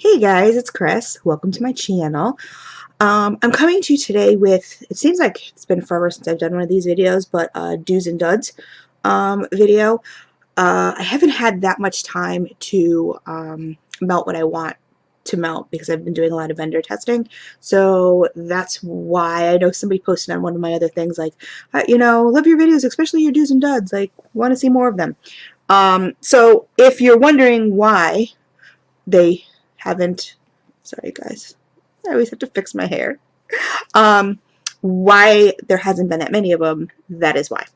Hey guys, it's Chris. Welcome to my channel. I'm coming to you today with, it seems like it's been forever since I've done one of these videos, but do's and duds video. I haven't had that much time to melt what I want to melt because I've been doing a lot of vendor testing. So that's why I know somebody posted on one of my other things like, love your videos, especially your do's and duds, like want to see more of them. So if you're wondering why they haven't, sorry guys, I always have to fix my hair, why there hasn't been that many of them, that is why.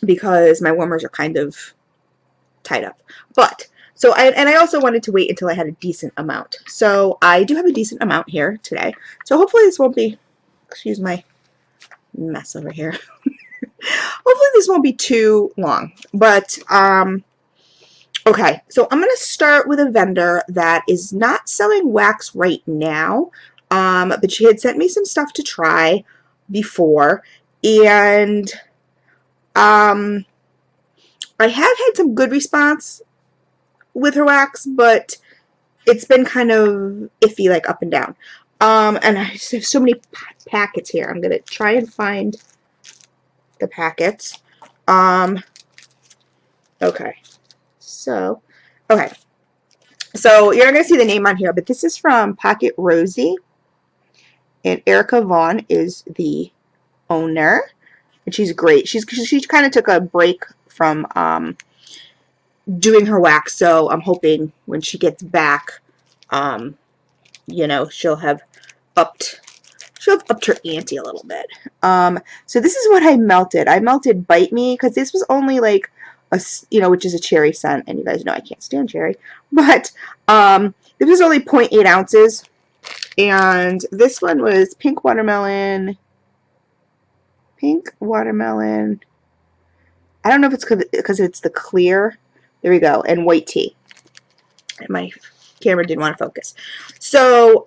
Because my warmers are kind of tied up. But so I also wanted to wait until I had a decent amount. So I do have a decent amount here today. So hopefully this won't be, excuse my mess over here. Hopefully this won't be too long. But okay, so I'm going to start with a vendor that is not selling wax right now, but she had sent me some stuff to try before, and I have had some good response with her wax, but it's been kind of iffy, like up and down. And I just have so many packets here. I'm going to try and find the packets. Okay. So you're not going to see the name on here, but this is from Pocket Rosie, and Erica Vaughn is the owner, and she's great. She kind of took a break from doing her wax, so I'm hoping when she gets back, she'll have upped her ante a little bit. So this is what I melted. I melted Bite Me because this was only like which is a cherry scent, and you guys know I can't stand cherry, but this was only 0.8 ounces, and this one was pink watermelon. I don't know if it's because it's the clear. There we go, and white tea. And my camera didn't want to focus. So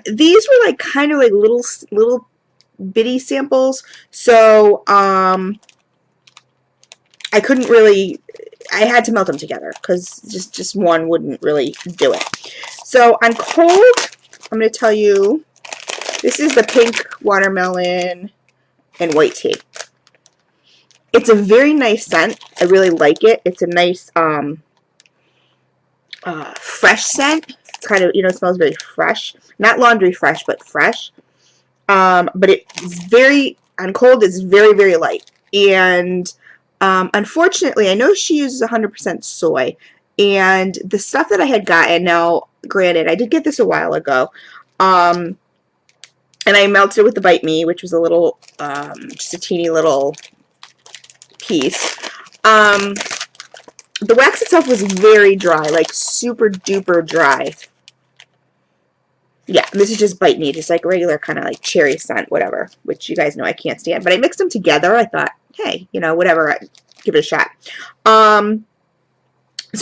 these were like kind of like little bitty samples. So I couldn't really, I had to melt them together because just one wouldn't really do it. So on cold, I'm going to tell you, this is the pink watermelon and white tea. It's a very nice scent. I really like it. It's a nice fresh scent. It's kind of, it smells very fresh. Not laundry fresh, but fresh. But it's very, on cold, it's very, very light. And unfortunately, I know she uses 100% soy, and the stuff that I had gotten, now granted, I did get this a while ago, and I melted it with the Bite Me, which was a little, just a teeny little piece. The wax itself was very dry, like super duper dry. Yeah, this is just Bite Me, just like regular kind of like cherry scent, whatever, which you guys know I can't stand. But I mixed them together. I thought, hey, whatever, give it a shot. So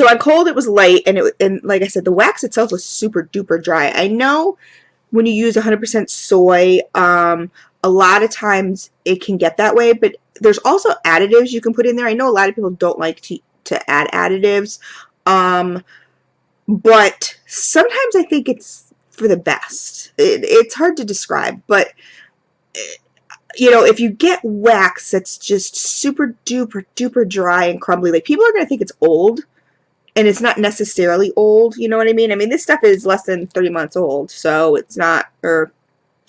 on cold, it was light, and like I said, the wax itself was super duper dry. I know when you use 100% soy, a lot of times it can get that way, but there's also additives you can put in there. I know a lot of people don't like to add additives, but sometimes I think it's for the best. It's hard to describe, but if you get wax that's just super duper dry and crumbly, like, people are going to think it's old, and it's not necessarily old, you know what I mean? I mean, this stuff is less than 30 months old, so it's not, or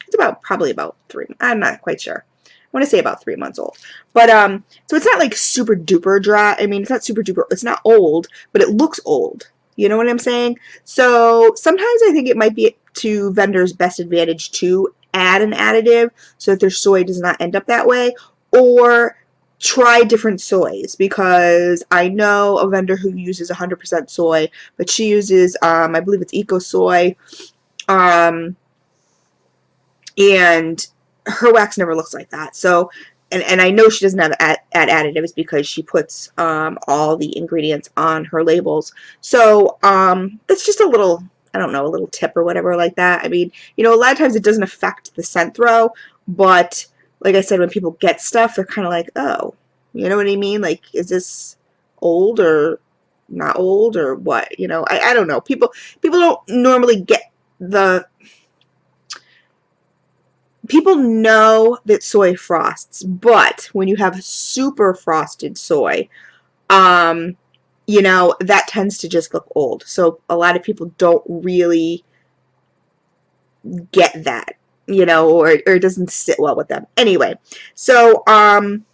it's probably about 3, I'm not quite sure. I want to say about 3 months old. But, so it's not like super duper dry. I mean, it's not super duper, it's not old, but it looks old. You know what I'm saying? So sometimes I think it might be to vendors' best advantage to add an additive so that their soy does not end up that way, or try different soys, because I know a vendor who uses 100% soy, but she uses, I believe it's Eco Soy, and her wax never looks like that. So, and I know she doesn't have add additives because she puts all the ingredients on her labels. So it's just a little, I don't know, a little tip or whatever like that. I mean, a lot of times it doesn't affect the scent throw, but like I said, when people get stuff, they're kind of like, oh, you know what I mean? Like, is this old, or not old or what, you know. I don't know. People don't normally get the, people know that soy frosts, but when you have super frosted soy, you know, that tends to just look old. So a lot of people don't really get that, you know, or it doesn't sit well with them. Anyway, so on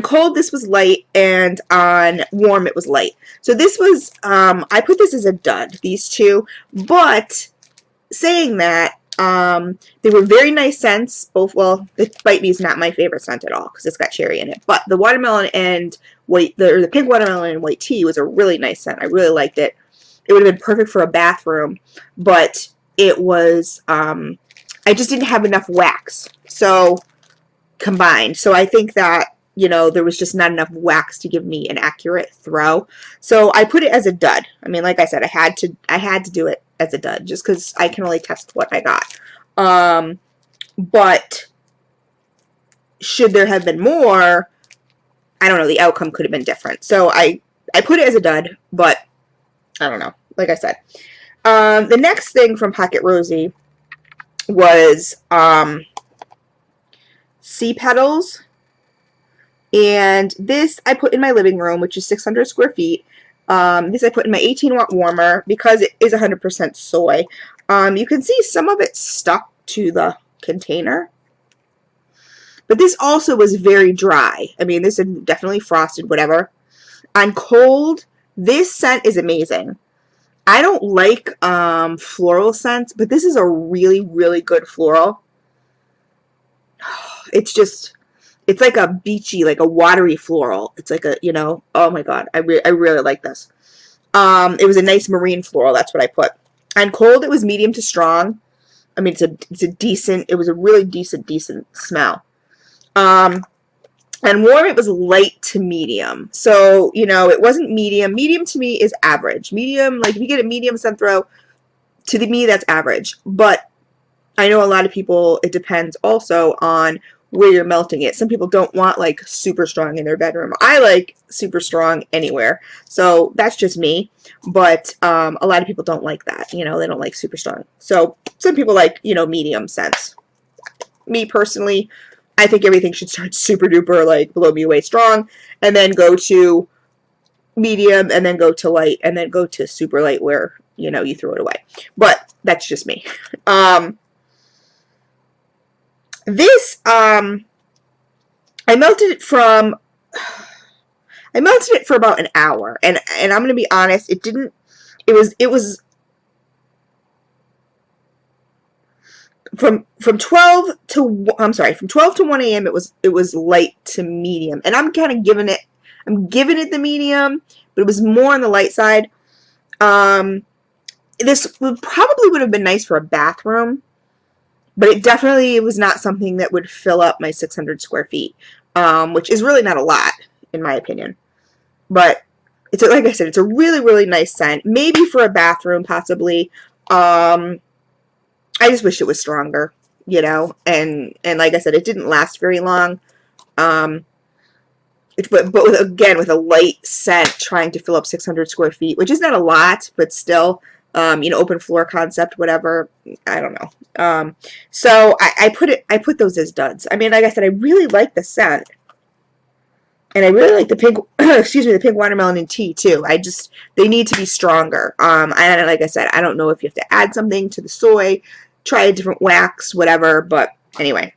cold this was light, and on warm it was light. So this was, I put this as a dud, these two, but saying that, they were very nice scents, both. Well, the Bite Me is not my favorite scent at all because it's got cherry in it, but the watermelon and the pink watermelon and white tea was a really nice scent. I really liked it. It would have been perfect for a bathroom, but it was, I just didn't have enough wax, so combined. So I think that, you know, there was just not enough wax to give me an accurate throw. So I put it as a dud. I mean, like I said, I had to do it as a dud just because I can only test what I got. But should there have been more, I don't know, the outcome could have been different. So I put it as a dud, but I don't know. Like I said, the next thing from Pocket Rosie was Sea Petals. And this I put in my living room, which is 600 square feet. This I put in my 18-watt warmer because it is 100% soy. You can see some of it stuck to the container. But this also was very dry. I mean, this is definitely frosted, whatever. On cold, this scent is amazing. I don't like floral scents, but this is a really, really good floral. It's just, it's like a beachy, like a watery floral. It's like a, you know, oh my god, I really like this. It was a nice marine floral. That's what I put. On cold, it was medium to strong. I mean, it's a decent. It was a really decent smell. And warm, it was light to medium. So, you know, it wasn't medium. Medium to me is average. Medium, like if you get a medium scent throw, to me that's average. But I know a lot of people, it depends also on where you're melting it. Some people don't want like super strong in their bedroom. I like super strong anywhere. So that's just me. But a lot of people don't like that. You know, they don't like super strong. So some people like, you know, medium scents. Me personally, I think everything should start super duper like blow me away strong, and then go to medium, and then go to light, and then go to super light where, you know, you throw it away. But that's just me. This, I melted it for about an hour, and I'm going to be honest, it was from 12 to 1 a.m. it was light to medium, and I'm giving it the medium, but it was more on the light side. This probably would have been nice for a bathroom, but it definitely was not something that would fill up my 600 square feet, which is really not a lot, in my opinion. But it's, like I said, it's a really, really nice scent. Maybe for a bathroom, possibly. I just wish it was stronger, you know. And like I said, it didn't last very long. But with a light scent, trying to fill up 600 square feet, which is not a lot, but still. You know, open floor concept, whatever. I don't know. So I put those as duds. I mean, like I said, I really like the scent, and I really like the pink. Excuse me, the pink watermelon and tea too. They need to be stronger. And like I said, I don't know if you have to add something to the soy, try a different wax, whatever. But anyway,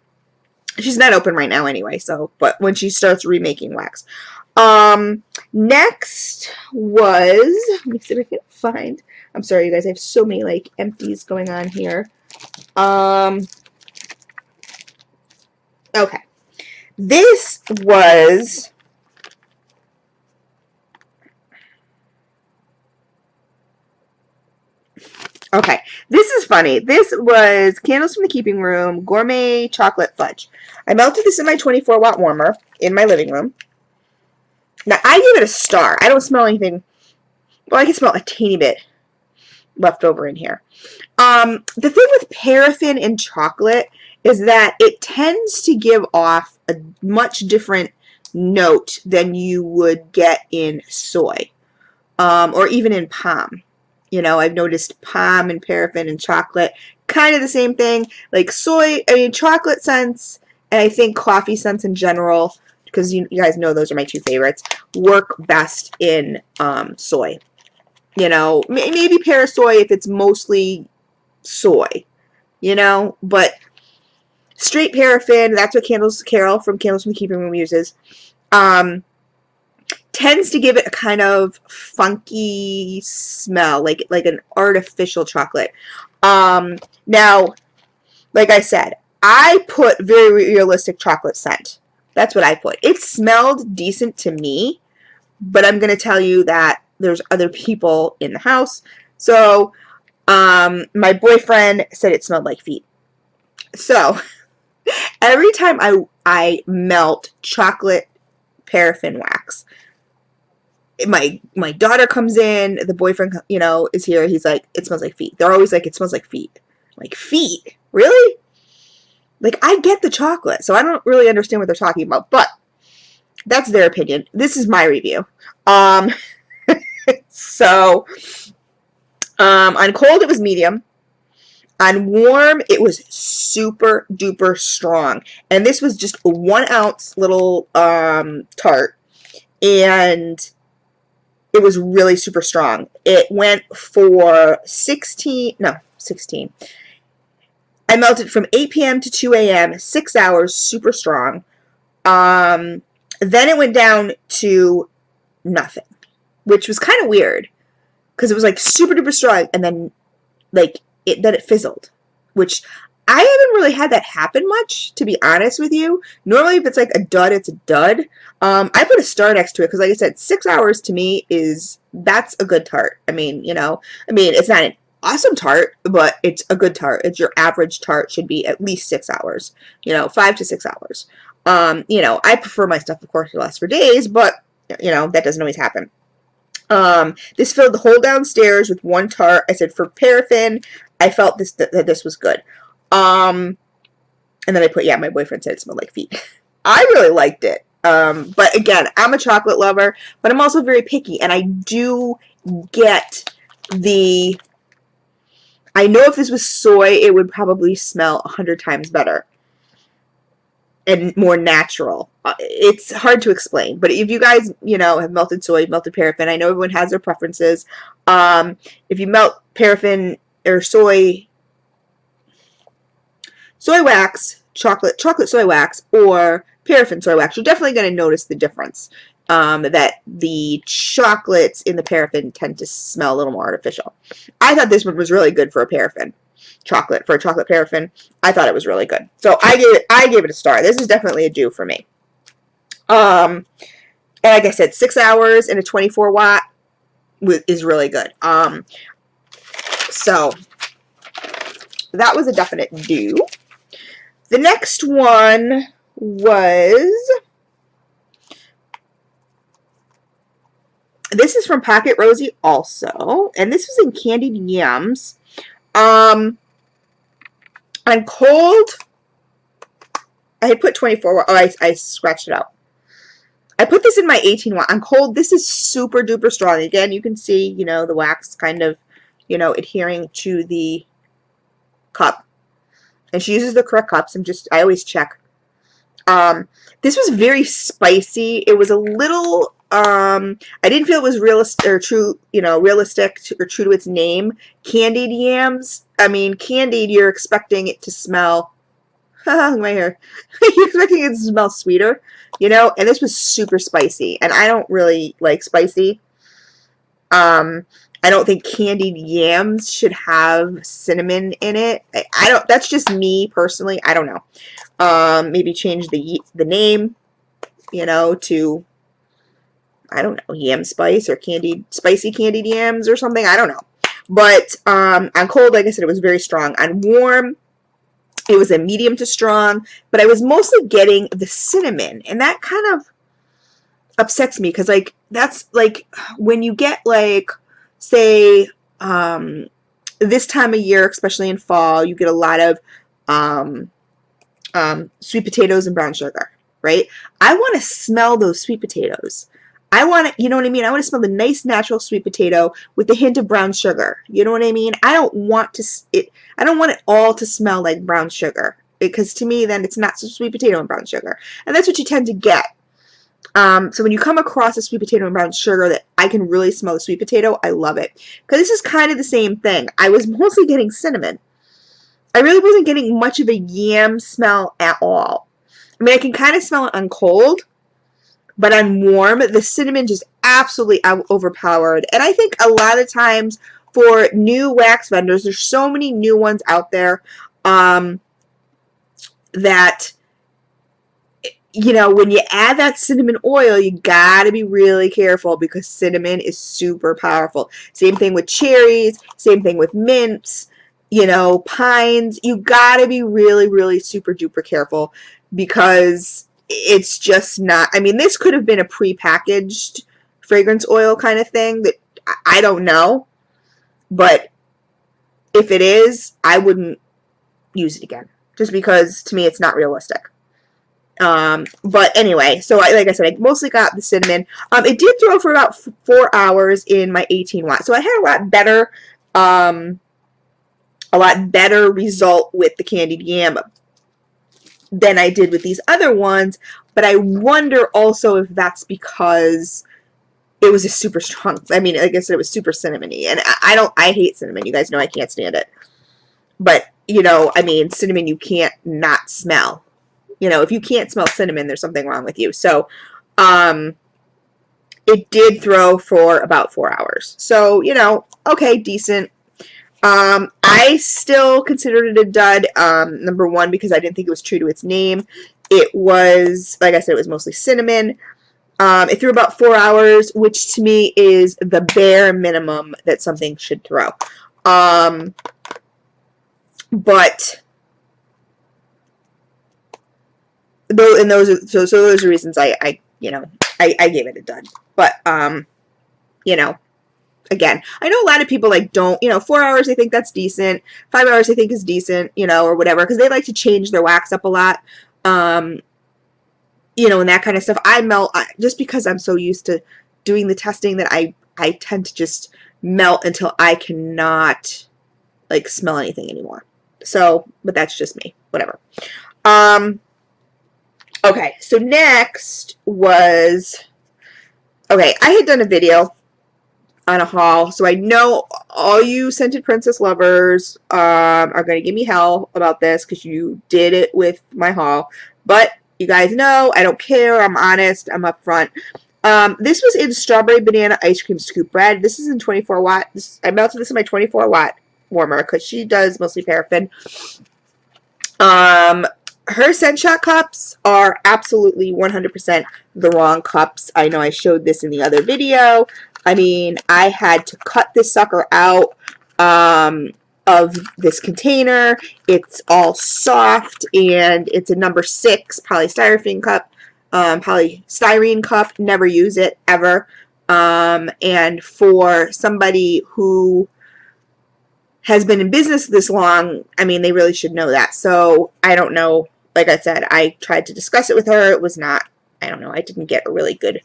she's not open right now anyway. So, but when she starts remaking wax. Next was, let me see if I can find. I'm sorry, you guys. I have so many like empties going on here. Okay. This was okay. This is funny. This was Candles from the Keeping Room Gourmet Chocolate Fudge. I melted this in my 24-watt warmer in my living room. Now I give it a star. I don't smell anything. Well, I can smell a teeny bit left over in here. The thing with paraffin and chocolate is that it tends to give off a much different note than you would get in soy. or even in palm. You know, I've noticed palm and paraffin and chocolate, kind of the same thing. Like chocolate scents, and I think coffee scents in general, because you guys know those are my two favorites, work best in soy. You know, maybe soy if it's mostly soy, you know, but straight paraffin, that's what Carol from Candles from the Keeping Room uses, tends to give it a kind of funky smell, like an artificial chocolate. Now, like I said, I put very realistic chocolate scent. That's what I put. It smelled decent to me, but I'm going to tell you that there's other people in the house. So, my boyfriend said it smelled like feet. So, every time I melt chocolate paraffin wax, my daughter comes in, the boyfriend, you know, is here. He's like, it smells like feet. They're always like, it smells like feet. I'm like, feet? Really? Like, I get the chocolate, so I don't really understand what they're talking about, but that's their opinion. This is my review. So, on cold, it was medium. On warm, it was super duper strong. And this was just a 1 ounce little tart. And it was really super strong. It went for 16. I melted from 8 p.m. to 2 a.m., 6 hours, super strong. Then it went down to nothing, which was kind of weird because it was like super duper strong, and then like it fizzled, which I haven't really had that happen much, to be honest with you. Normally, if it's like a dud, it's a dud. I put a star next to it because, like I said, 6 hours to me that's a good tart. I mean, you know, it's not an awesome tart, but it's a good tart. It's your average tart should be at least 6 hours, you know, 5 to 6 hours. You know, I prefer my stuff, of course, to last for days, but, you know, that doesn't always happen. This filled the whole downstairs with 1 tart. I said for paraffin, I felt that this was good. And then I put, yeah, my boyfriend said it smelled like feet. I really liked it. But again, I'm a chocolate lover, but I'm also very picky, and I do get I know if this was soy, it would probably smell 100 times better and more natural. It's hard to explain, but if you guys, you know, have melted soy, melted paraffin, I know everyone has their preferences. If you melt paraffin or soy wax, chocolate soy wax, or paraffin soy wax, you're definitely going to notice the difference. That the chocolates in the paraffin tend to smell a little more artificial. I thought this one was really good for a paraffin chocolate. For a chocolate paraffin, I thought it was really good. So I gave it a star. This is definitely a do for me. And like I said, 6 hours and a 24 watt is really good. So that was a definite do. The next one was, this is from Pocket Rosie also, and this was in candied yams. On cold, I had put 24 watt. Oh, I scratched it out. I put this in my 18 watt. On cold, this is super duper strong. Again, you can see, you know, the wax kind of, you know, adhering to the cup. And she uses the correct cups. I always check. This was very spicy. It was a little, I didn't feel it was realistic or true, you know, realistic or true to its name. Candied yams. I mean, candied, you're expecting it to smell, my hair. You're expecting it to smell sweeter, you know, and this was super spicy. And I don't really like spicy. I don't think candied yams should have cinnamon in it. I don't, that's just me personally. I don't know. Maybe change the name, you know, to, I don't know, yam spice or spicy candied yams or something. I don't know. But on cold, like I said, it was very strong. On warm, it was a medium to strong, but I was mostly getting the cinnamon, and that kind of upsets me because, like, that's like when you get, like, say, this time of year, especially in fall, you get a lot of sweet potatoes and brown sugar, right? I want to smell those sweet potatoes. I want it, you know what I mean? I want to smell the nice natural sweet potato with a hint of brown sugar. You know what I mean? I don't want it all to smell like brown sugar, because to me then it's not sweet potato and brown sugar. And that's what you tend to get. So when you come across a sweet potato and brown sugar that I can really smell the sweet potato, I love it. Because this is kind of the same thing. I was mostly getting cinnamon. I really wasn't getting much of a yam smell at all. I mean, I can kind of smell it on cold, but on warm, the cinnamon just absolutely overpowered. And I think a lot of times for new wax vendors, there's so many new ones out there that, you know, when you add that cinnamon oil, you gotta be really careful, because cinnamon is super powerful. Same thing with cherries, same thing with mints, you know, pines. You gotta be really, really super duper careful, because it's just not, I mean, this could have been a pre-packaged fragrance oil kind of thing that I don't know, but if it is, I wouldn't use it again, just because to me it's not realistic. But anyway, so like I said, I mostly got the cinnamon. It did throw for about 4 hours in my 18 watt, so I had a lot better result with the candied yam than I did with these other ones. But I wonder also if that's because it was a super strong, I mean, like I said, it was super cinnamony, and I hate cinnamon. You guys know I can't stand it. But, you know, I mean, cinnamon you can't not smell. You know, if you can't smell cinnamon, there's something wrong with you. So, it did throw for about 4 hours. So, you know, okay, decent. I still considered it a dud, number one, because I didn't think it was true to its name. It was, like I said, it was mostly cinnamon. It threw about 4 hours, which to me is the bare minimum that something should throw. But those are reasons I gave it a dud. But you know, again, I know a lot of people like don't, you know, 4 hours I think that's decent, 5 hours I think is decent, you know, or whatever, because they like to change their wax up a lot, you know, and that kind of stuff. I melt just because I'm so used to doing the testing that I tend to just melt until I cannot like smell anything anymore. So, but that's just me, whatever. Okay, so next was, okay, I had done a video on a haul, so I know all you Scented Princess lovers are going to give me hell about this because you did it with my haul, but you guys know I don't care. I'm honest. I'm upfront. This was in Strawberry Banana Ice Cream Scoop Bread. This is in 24 watt. I melted this in my 24 watt warmer because she does mostly paraffin. Her scent shot cups are absolutely 100% the wrong cups. I know I showed this in the other video. I mean, I had to cut this sucker out of this container. It's all soft, and it's a number 6 polystyrene cup. Never use it, ever. And for somebody who has been in business this long, I mean, they really should know that. So, I don't know. Like I said, I tried to discuss it with her. It was not, I don't know, I didn't get a really good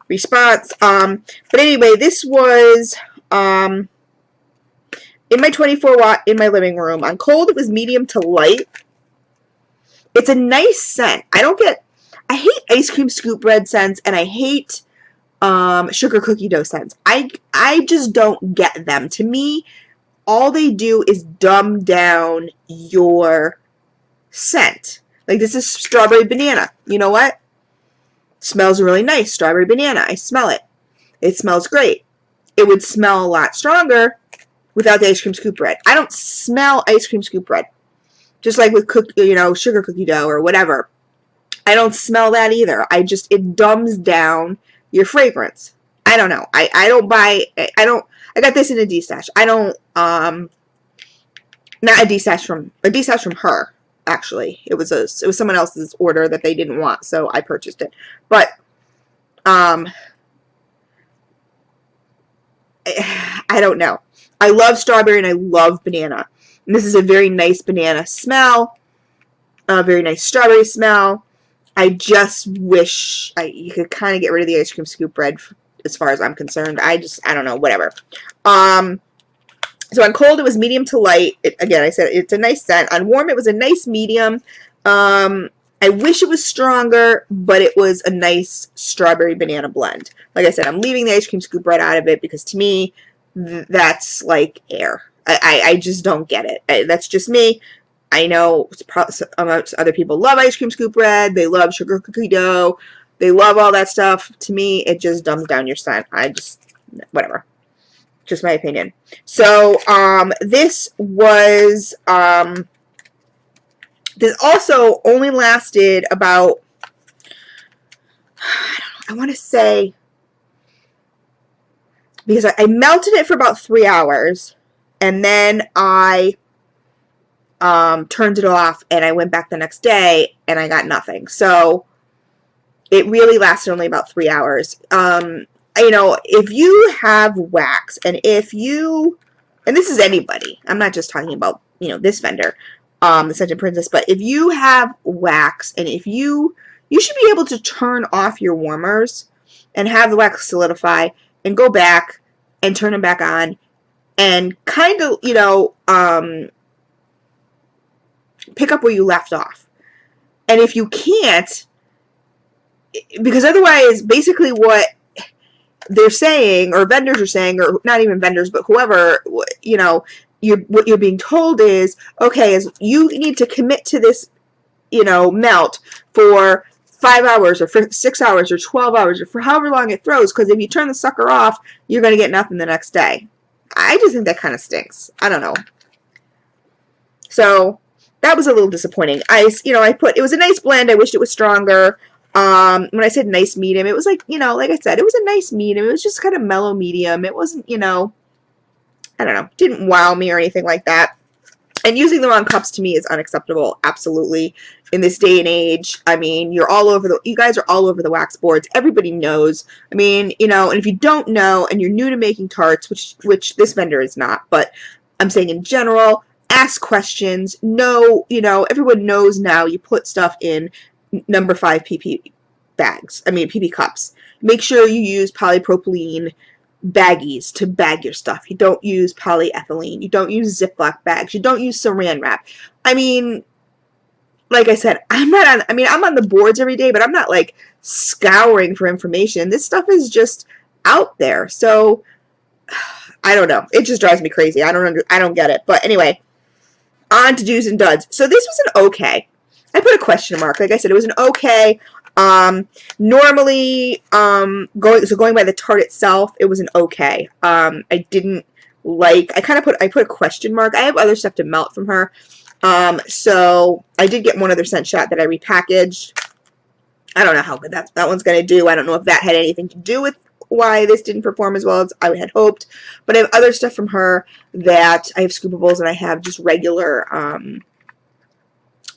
response. But anyway, this was in my 24 watt in my living room. On cold, it was medium to light. It's a nice scent. I hate ice cream scoop bread scents, and I hate sugar cookie dough scents. I just don't get them. To me, all they do is dumb down your scent. Like, this is strawberry banana. You know what? Smells really nice. Strawberry banana. I smell it. It smells great. It would smell a lot stronger without the ice cream scoop bread. I don't smell ice cream scoop bread. Just like with sugar cookie dough or whatever. I don't smell that either. It dumbs down your fragrance. I don't know. I got this in a D-stash. I don't, not a D-stash from her. Actually, it was someone else's order that they didn't want, so I purchased it. But I don't know. I love strawberry and I love banana. And this is a very nice banana smell, a very nice strawberry smell. I just wish you could kind of get rid of the ice cream scoop bread as far as I'm concerned. I don't know, whatever. So on cold, it was medium to light. Again, I said it's a nice scent. On warm, it was a nice medium. I wish it was stronger, but it was a nice strawberry banana blend. Like I said, I'm leaving the ice cream scoop right out of it because to me, that's like air. I just don't get it. That's just me. I know other people love ice cream scoop bread. They love sugar cookie dough. They love all that stuff. To me, it just dumbs down your scent. Whatever. Just my opinion. So, this was, this also only lasted about, I want to say, because I melted it for about 3 hours, and then I turned it off, and I went back the next day, and I got nothing. So, it really lasted only about 3 hours. You know, if you have wax, and if you, and this is anybody, I'm not just talking about, you know, this vendor, the Scented Princess, but if you have wax, and if you should be able to turn off your warmers and have the wax solidify and go back and turn them back on and kind of, you know, pick up where you left off. And if you can't, because otherwise, basically what they're saying, or vendors are saying, or not even vendors, but whoever, you know, what you're being told is, okay, is you need to commit to this, you know, melt for 5 hours, or for 6 hours, or 12 hours, or for however long it throws, because if you turn the sucker off, you're going to get nothing the next day. I just think that kind of stinks. I don't know. So, that was a little disappointing. It was a nice blend. I wished it was stronger. When I said nice medium, it was like, you know, like I said, it was a nice medium. It was just kind of mellow medium. It wasn't, you know, I don't know, didn't wow me or anything like that. And using the wrong cups to me is unacceptable, absolutely. In this day and age, I mean, you guys are all over the wax boards. Everybody knows. I mean, you know, and if you don't know and you're new to making tarts, which this vendor is not, but I'm saying in general, ask questions. Know, you know, everyone knows now you put stuff in number 5 PP PP cups. Make sure you use polypropylene baggies to bag your stuff. You don't use polyethylene. You don't use Ziploc bags. You don't use saran wrap. I mean, like I said, I'm on the boards every day, but I'm not like scouring for information. This stuff is just out there. So I don't know. It just drives me crazy. I don't get it. But anyway, on to do's and duds. So this was an okay. I put a question mark. Like I said, it was an okay. Normally, going by the tart itself, it was an okay. I put a question mark. I have other stuff to melt from her. So I did get one other scent shot that I repackaged. I don't know how good that one's going to do. I don't know if that had anything to do with why this didn't perform as well as I had hoped. But I have other stuff from her that I have scoopables, and I have just regular,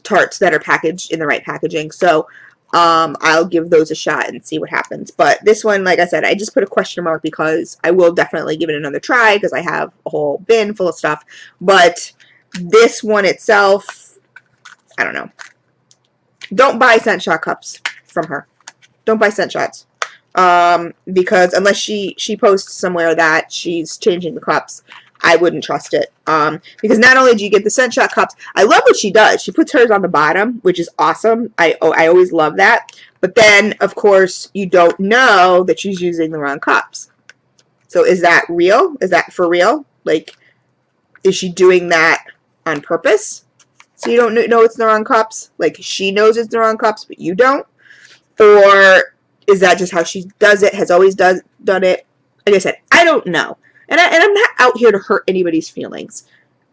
tarts that are packaged in the right packaging. So, I'll give those a shot and see what happens. But this one, like I said, I just put a question mark because I will definitely give it another try because I have a whole bin full of stuff. But this one itself, I don't know. Don't buy scent shot cups from her. Don't buy scent shots. Because unless she posts somewhere that she's changing the cups, I wouldn't trust it. Because not only do you get the scent shot cups, I love what she does. She puts hers on the bottom, which is awesome. I always love that. But then, of course, you don't know that she's using the wrong cups. So is that real? Is that for real? Like, is she doing that on purpose? So you don't know it's the wrong cups? Like, she knows it's the wrong cups, but you don't? Or is that just how she does it, has always done it? Like I said, I don't know. And I'm not out here to hurt anybody's feelings.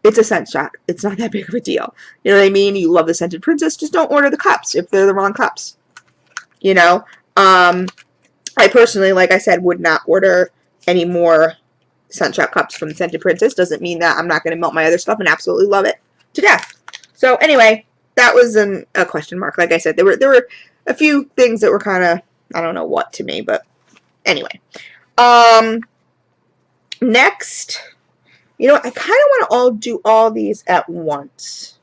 It's a scent shot. It's not that big of a deal. You know what I mean? You love the Scented Princess. Just don't order the cups if they're the wrong cups. You know? I personally, like I said, would not order any more scent shot cups from the Scented Princess. Doesn't mean that I'm not going to melt my other stuff and absolutely love it to death. So anyway, that was a question mark. Like I said, there were a few things that were kind of, I don't know what to me, but anyway. Next, you know what, I kind of want to do all these at once,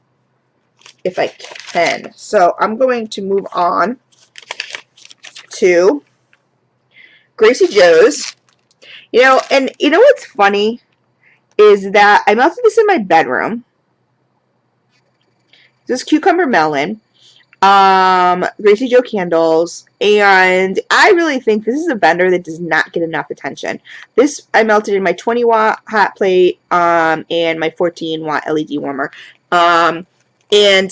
if I can. So I'm going to move on to Gracie Joe's. You know, and you know what's funny is that I melted this in my bedroom. This is cucumber melon. Gracie Joe candles, and I really think this is a vendor that does not get enough attention. This I melted in my 20-watt hot plate, and my 14-watt LED warmer. And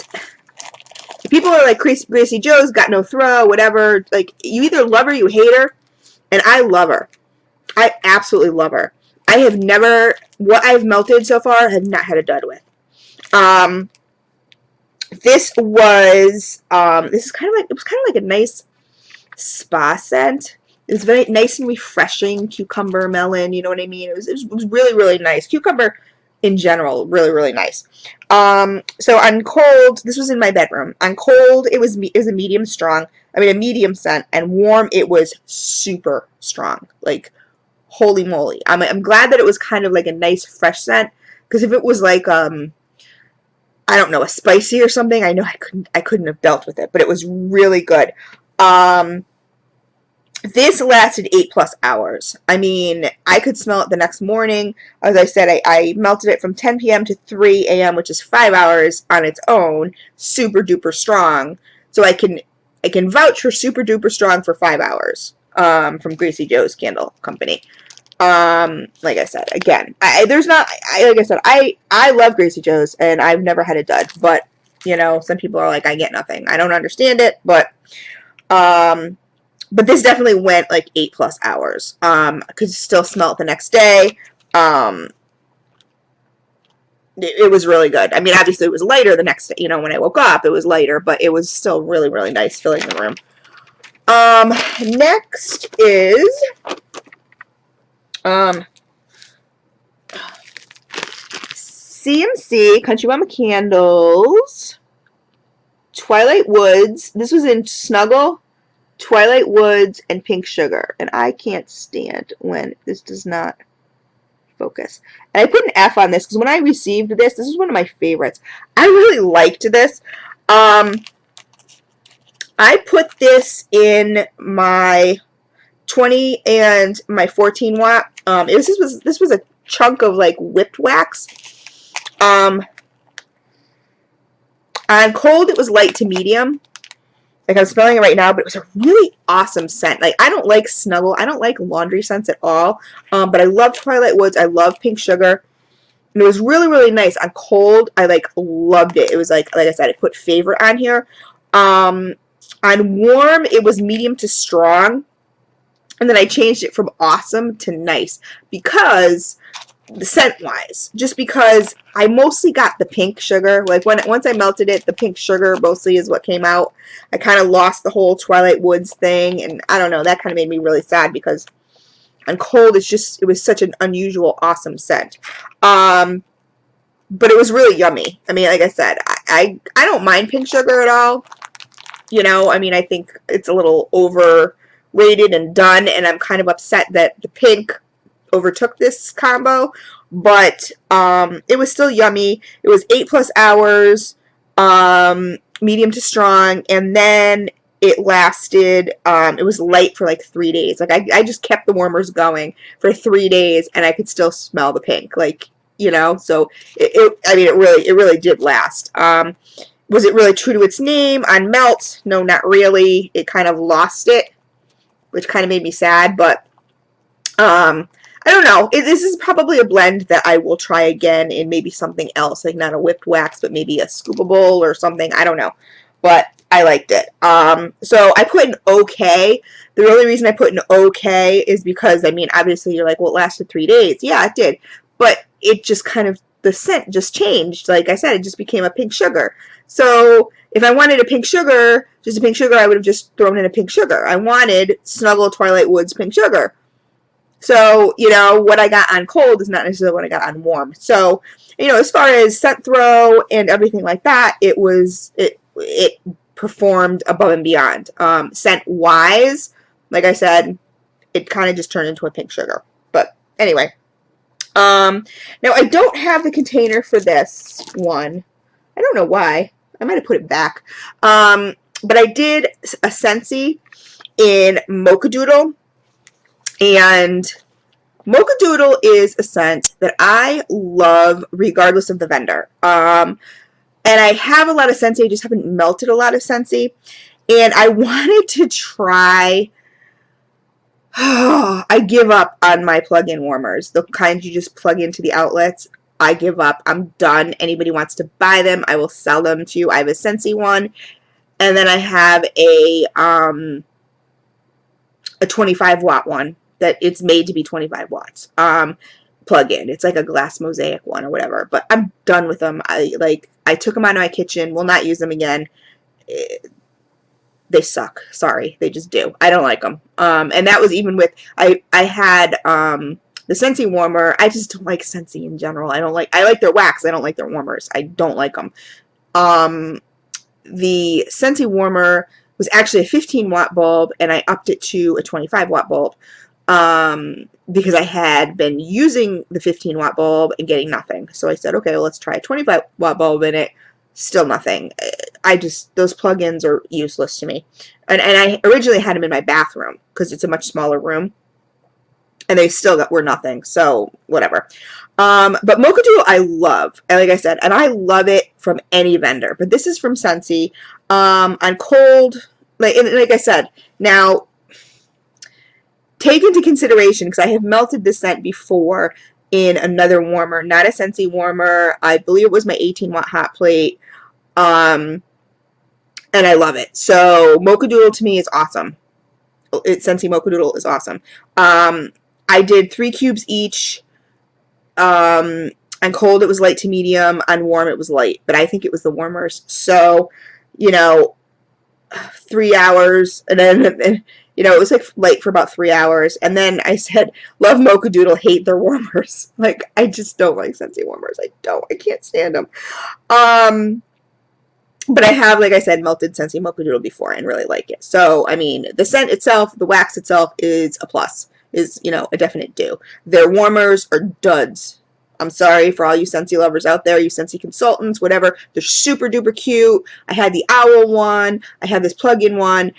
people are like, Gracie Joe's got no throw, whatever. Like, you either love her, you hate her, and I love her. I absolutely love her. I have never, what I've melted so far, have not had a dud with. This was, this is kind of like, it was kind of like a nice spa scent. It was very nice and refreshing, cucumber, melon, you know what I mean? It was really, really nice. Cucumber in general, really, really nice. So on cold, this was in my bedroom. On cold, it was a medium strong, I mean a medium scent, and warm, it was super strong. Like, holy moly. I'm glad that it was kind of like a nice fresh scent, because if it was like, I don't know, a spicy or something, I know I couldn't have dealt with it, but it was really good. This lasted 8+ hours. I mean, I could smell it the next morning. As I said, I melted it from 10 p.m. to 3 a.m., which is 5 hours on its own. Super duper strong. So I can vouch for super duper strong for 5 hours. From Gracie Joe's Candle Company. Like I said, again, like I said, I love Gracie Joe's, and I've never had a dud, but, you know, some people are like, I get nothing. I don't understand it, but this definitely went like 8+ hours. I could still smell it the next day. It was really good. I mean, obviously it was lighter the next day, you know, when I woke up, it was lighter, but it was still really, really nice filling the room. Next is, CMC, Country Mama Candles, Twilight Woods. This was in Snuggle, Twilight Woods, and Pink Sugar. And I can't stand when this does not focus. And I put an F on this because when I received this is one of my favorites. I really liked this. I put this in my 20 and my 14 watt. This was a chunk of like whipped wax. On cold, it was light to medium. Like, I'm smelling it right now, but it was a really awesome scent. Like, I don't like Snuggle. I don't like laundry scents at all. But I love Twilight Woods. I love Pink Sugar. And it was really, really nice. On cold, I, like, loved it. It was, like I said, I put favorite on here. On warm, it was medium to strong. And then I changed it from awesome to nice. Because, the scent-wise, just because I mostly got the Pink Sugar. Like, once I melted it, the Pink Sugar mostly is what came out. I kind of lost the whole Twilight Woods thing, and I don't know, that kind of made me really sad because on cold, it was such an unusual, awesome scent. But it was really yummy. I mean, like I said, I don't mind Pink Sugar at all. You know, I mean, I think it's a little overrated and done, and I'm kind of upset that the pink overtook this combo, but it was still yummy. It was 8+ hours, medium to strong, and then it lasted, it was light for like 3 days. Like, I just kept the warmers going for 3 days, and I could still smell the pink, like, you know, so I mean, it really did last. Was it really true to its name on melt? No, not really. It kind of lost it, which kind of made me sad, but I don't know. This is probably a blend that I will try again in maybe something else, like not a whipped wax, but maybe a scoopable or something. I don't know, but I liked it. So I put an okay. The only reason I put an okay is because, I mean, obviously you're like, well, it lasted 3 days. Yeah, it did, but it just kind of, the scent just changed. Like I said, it just became a Pink Sugar. So if I wanted a Pink Sugar, just a Pink Sugar, I would have just thrown in a Pink Sugar. I wanted Snuggle Twilight Woods Pink Sugar. So, you know, what I got on cold is not necessarily what I got on warm. So, you know, as far as scent throw and everything like that, it performed above and beyond. Scent wise, like I said, it kind of just turned into a Pink Sugar. But anyway, now I don't have the container for this one. I don't know why. I might have put it back. But I did a Scentsy. in Mocha Doodle. And Mocha Doodle is a scent that I love regardless of the vendor. And I have a lot of Scentsy, I just haven't melted a lot of Scentsy. And I wanted to try, I give up on my plug-in warmers. The kinds you just plug into the outlets. I give up. I'm done. Anybody wants to buy them, I will sell them to you. I have a Scentsy one. And then I have a 25 watt one that it's made to be 25 watts. Plug-in. It's like a glass mosaic one or whatever. But I'm done with them. I took them out of my kitchen. Will not use them again. They suck. Sorry. They just do. I don't like them. And that was even with, I had the Scentsy warmer. I just don't like Scentsy in general. I like their wax. I don't like their warmers. I don't like them. The Scentsy warmer was actually a 15 watt bulb, and I upped it to a 25 watt bulb because I had been using the 15 watt bulb and getting nothing. So I said, okay, well, let's try a 25 watt bulb in it. Still nothing. Those plugins are useless to me. And I originally had them in my bathroom because it's a much smaller room. And they still were nothing. So, whatever. But Mocha Doodle I love. And like I said, and I love it from any vendor. But this is from Scentsy. On cold, like I said, now, take into consideration, because I have melted this scent before in another warmer, not a Scentsy warmer. I believe it was my 18 watt hot plate. And I love it. So Mocha Doodle to me is awesome. Scentsy Mocha Doodle is awesome. I did 3 cubes each. On cold it was light to medium. On warm it was light. But I think it was the warmers. So, 3 hours. And then, it was like light for about 3 hours. And then I said, love Mocha Doodle, hate their warmers. Like, I just don't like Scentsy warmers. I can't stand them. But I have, like I said, melted Scentsy Mocha Doodle before and really like it. So, I mean, the scent itself, the wax itself is a plus. Is, a definite do. Their warmers are duds. I'm sorry for all you Scentsy lovers out there, you Scentsy consultants, whatever. They're super duper cute. I had the owl one. I have this plug-in one.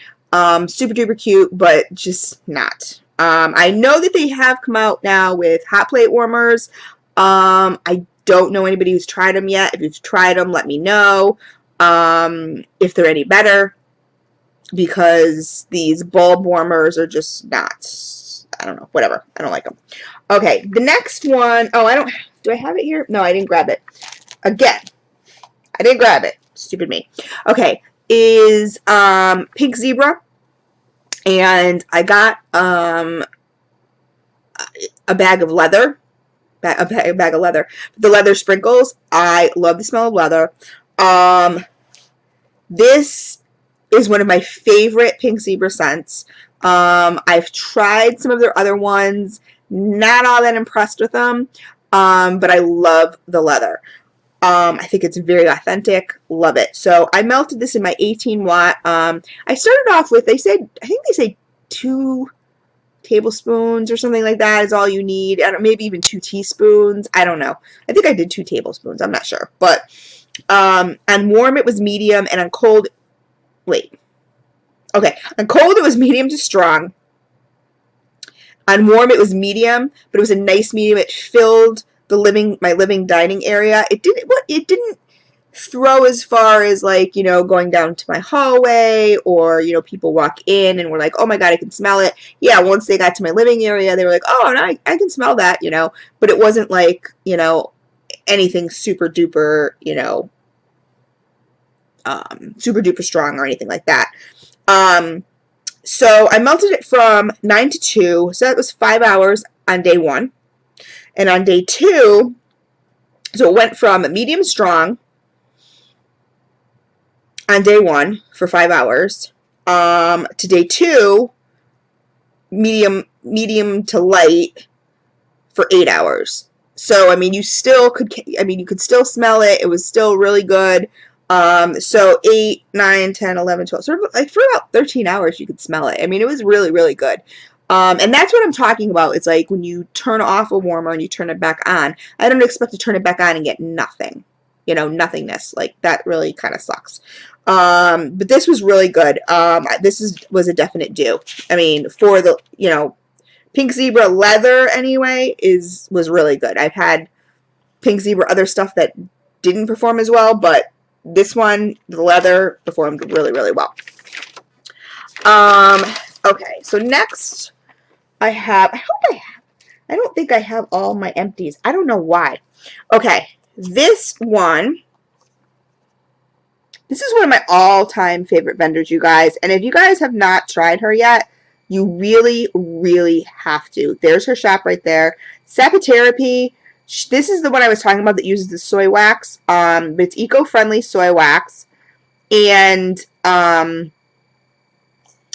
Super duper cute, but just not. I know that they have come out now with hot plate warmers. I don't know anybody who's tried them yet. If you've tried them, let me know. If they're any better, because these bulb warmers are just not, I don't know, whatever. I don't like them. Okay, the next one, do I have it here? No, I didn't grab it. Again, I didn't grab it. Stupid me. Okay, is Pink Zebra, and I got a bag of leather, a bag of leather. The leather sprinkles, I love the smell of leather. This is one of my favorite Pink Zebra scents. I've tried some of their other ones, not all that impressed with them, but I love the leather. I think it's very authentic, love it. So I melted this in my 18 watt. I started off with, I think they say 2 tablespoons or something like that is all you need. Maybe even 2 teaspoons. I don't know. I think I did 2 tablespoons. I'm not sure. But on warm it was medium, and on cold, on cold it was medium to strong. On warm it was medium, but it was a nice medium. It filled my living dining area. It didn't throw as far as going down to my hallway, or people walk in and were like, oh my god, I can smell it. Yeah, once they got to my living area, they were like, oh, no, I can smell that, but it wasn't like anything super duper super duper strong or anything like that. So I melted it from 9 to 2, so that was 5 hours on day 1. And on day 2, so it went from medium strong on day 1 for 5 hours, to day 2, medium to light for 8 hours. So, I mean, you could still smell it. It was still really good. So 8, 9, 10, 11, 12, sort of like for about 13 hours you could smell it. I mean, it was really, really good. And that's what I'm talking about. It's like when you turn off a warmer and you turn it back on, I don't expect to turn it back on and get nothing. you know, nothingness. Like, that really kind of sucks. But this was really good. This was a definite do. I mean, for the, you know, Pink Zebra leather anyway was really good. I've had Pink Zebra other stuff that didn't perform as well, but this one, the leather, performed really, really well. Okay, so next I don't think I have all my empties. I don't know why. Okay, this is one of my all-time favorite vendors, you guys. And if you guys have not tried her yet, you really, really have to. There's her shop right there. Sapeterapi. This is the one I was talking about that uses the soy wax. But it's eco-friendly soy wax. And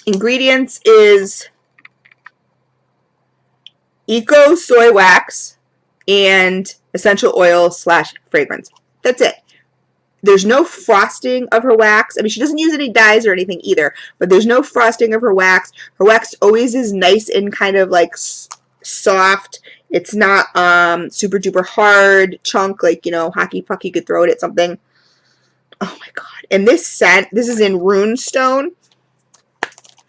ingredients is eco soy wax and essential oil / fragrance. That's it. There's no frosting of her wax. I mean, she doesn't use any dyes or anything either, but there's no frosting of her wax. Her wax always is nice and kind of like soft. It's not super duper hard chunk, like, you know, hockey puck, you could throw it at something. Oh my god. And this scent, this is in Runestone.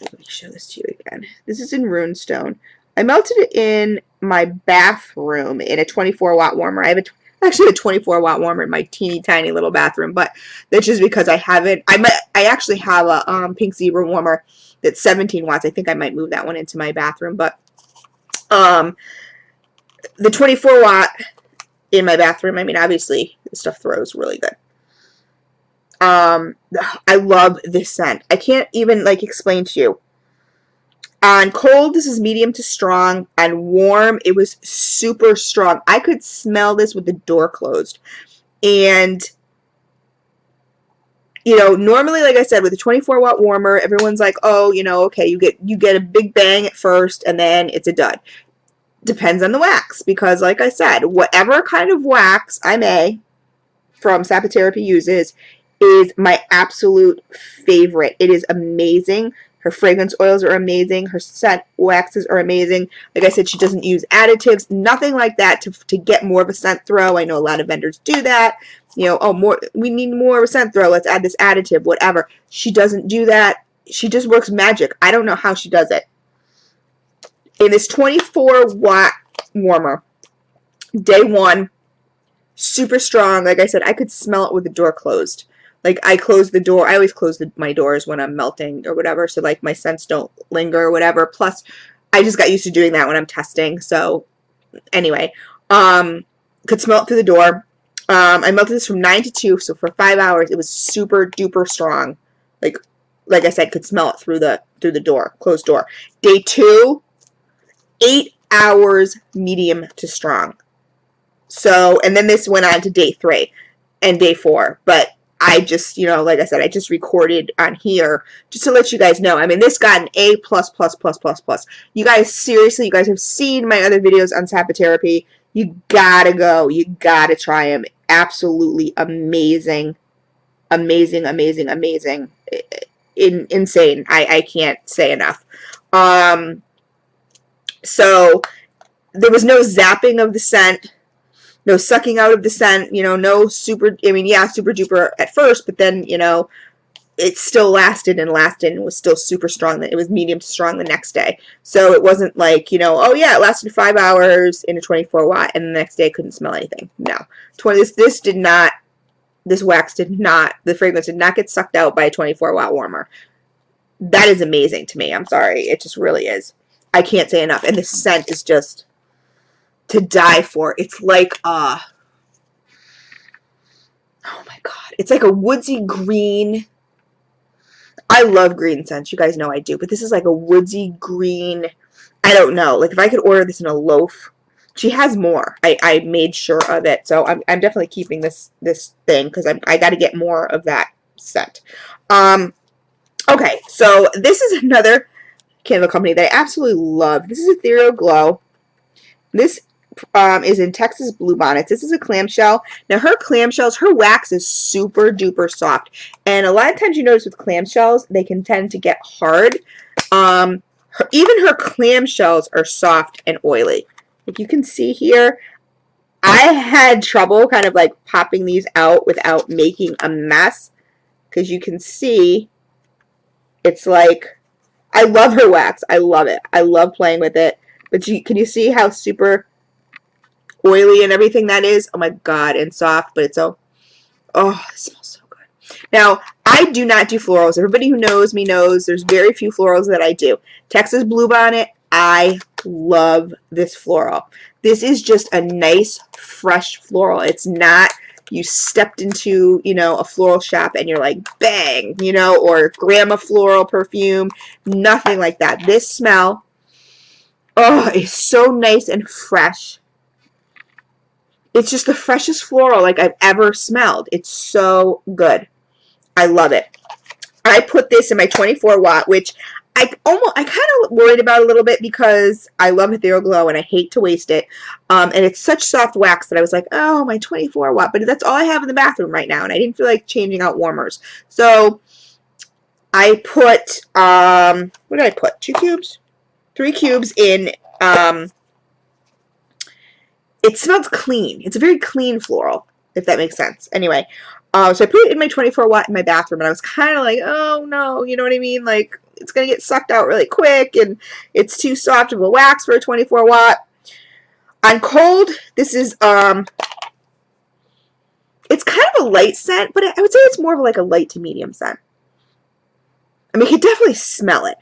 Let me show this to you again. This is in Runestone. I melted it in my bathroom in a 24-watt warmer. I have actually a 24-watt warmer in my teeny tiny little bathroom, but that's just because I haven't. I actually have a Pink Zebra warmer that's 17 watts. I think I might move that one into my bathroom, but the 24-watt in my bathroom, I mean, obviously this stuff throws really good. I love this scent. I can't even like explain to you. On cold, this is medium to strong. On warm, it was super strong. I could smell this with the door closed. And, you know, normally, like I said, with a 24-watt warmer, everyone's like, oh, you know, okay, you get a big bang at first, and then it's a dud. Depends on the wax, because, like I said, whatever kind of wax I may from Sapeterapi uses is my absolute favorite. It is amazing. Her fragrance oils are amazing. Her scent waxes are amazing. Like I said, she doesn't use additives, nothing like that to get more of a scent throw. I know a lot of vendors do that. You know, oh, we need more of a scent throw. Let's add this additive, whatever. She doesn't do that. She just works magic. I don't know how she does it. In this 24-watt warmer, day one, super strong. Like I said, I could smell it with the door closed. Like, I close the door. I always close my doors when I'm melting or whatever, so, like, my scents don't linger or whatever. Plus, I just got used to doing that when I'm testing. So, anyway, could smell it through the door. I melted this from 9 to 2, so for 5 hours, it was super duper strong. Like I said, could smell it through the door, closed door. Day 2, 8 hours medium to strong. So, and then this went on to day 3 and day 4, but I just, you know, like I said, I just recorded on here just to let you guys know. I mean, this got an A++++++. You guys, seriously, you guys have seen my other videos on Sapeterapi. You gotta go. You gotta try them. Absolutely amazing. Amazing, amazing, amazing. Insane. I can't say enough. So, there was no zapping of the scent. No sucking out of the scent, you know, no super, I mean, yeah, super duper at first, but then, you know, it still lasted and was still super strong. It was medium to strong the next day. So it wasn't like, you know, oh yeah, it lasted 5 hours in a 24-watt and the next day I couldn't smell anything. No. This wax did not, the fragrance did not get sucked out by a 24-watt warmer. That is amazing to me. I'm sorry. It just really is. I can't say enough. And the scent is just to die for. It's like oh my god, it's like a woodsy green. I love green scents, you guys know I do, but this is like a woodsy green. I don't know, like if I could order this in a loaf. She has more. I made sure of it, so I'm definitely keeping this thing because I got to get more of that scent. Okay, so this is another candle company that I absolutely love. This is Ethereal Glow. This is in Texas Bluebonnets. This is a clamshell. Now her clamshells, her wax is super duper soft. And a lot of times you notice with clamshells, they can tend to get hard. Even her clamshells are soft and oily. Like you can see here, I had trouble kind of like popping these out without making a mess, because you can see it's like, I love her wax. I love it. I love playing with it. But can you see how super oily and everything that is? Oh my god, and soft, but it's so, oh, it smells so good. Now, I do not do florals. Everybody who knows me knows there's very few florals that I do. Texas Bluebonnet, I love this floral. This is just a nice, fresh floral. It's not, you stepped into, you know, a floral shop and you're like, bang, you know, or grandma floral perfume. Nothing like that. This smell, oh, it's so nice and fresh. It's just the freshest floral like I've ever smelled. It's so good. I love it. I put this in my 24 watt, which I kind of worried about a little bit because I love Ethereal Glow and I hate to waste it. And it's such soft wax that I was like, oh, my 24 watt, but that's all I have in the bathroom right now, and I didn't feel like changing out warmers. So I put, what did I put? 2 cubes? 3 cubes in, it smells clean. It's a very clean floral, if that makes sense. Anyway, so I put it in my 24 watt in my bathroom, and I was kind of like, oh no, you know what I mean? Like, it's going to get sucked out really quick, and it's too soft of a wax for a 24 watt. On cold, this is, it's kind of a light scent, but I would say it's more of like a light to medium scent. I mean, you can definitely smell it.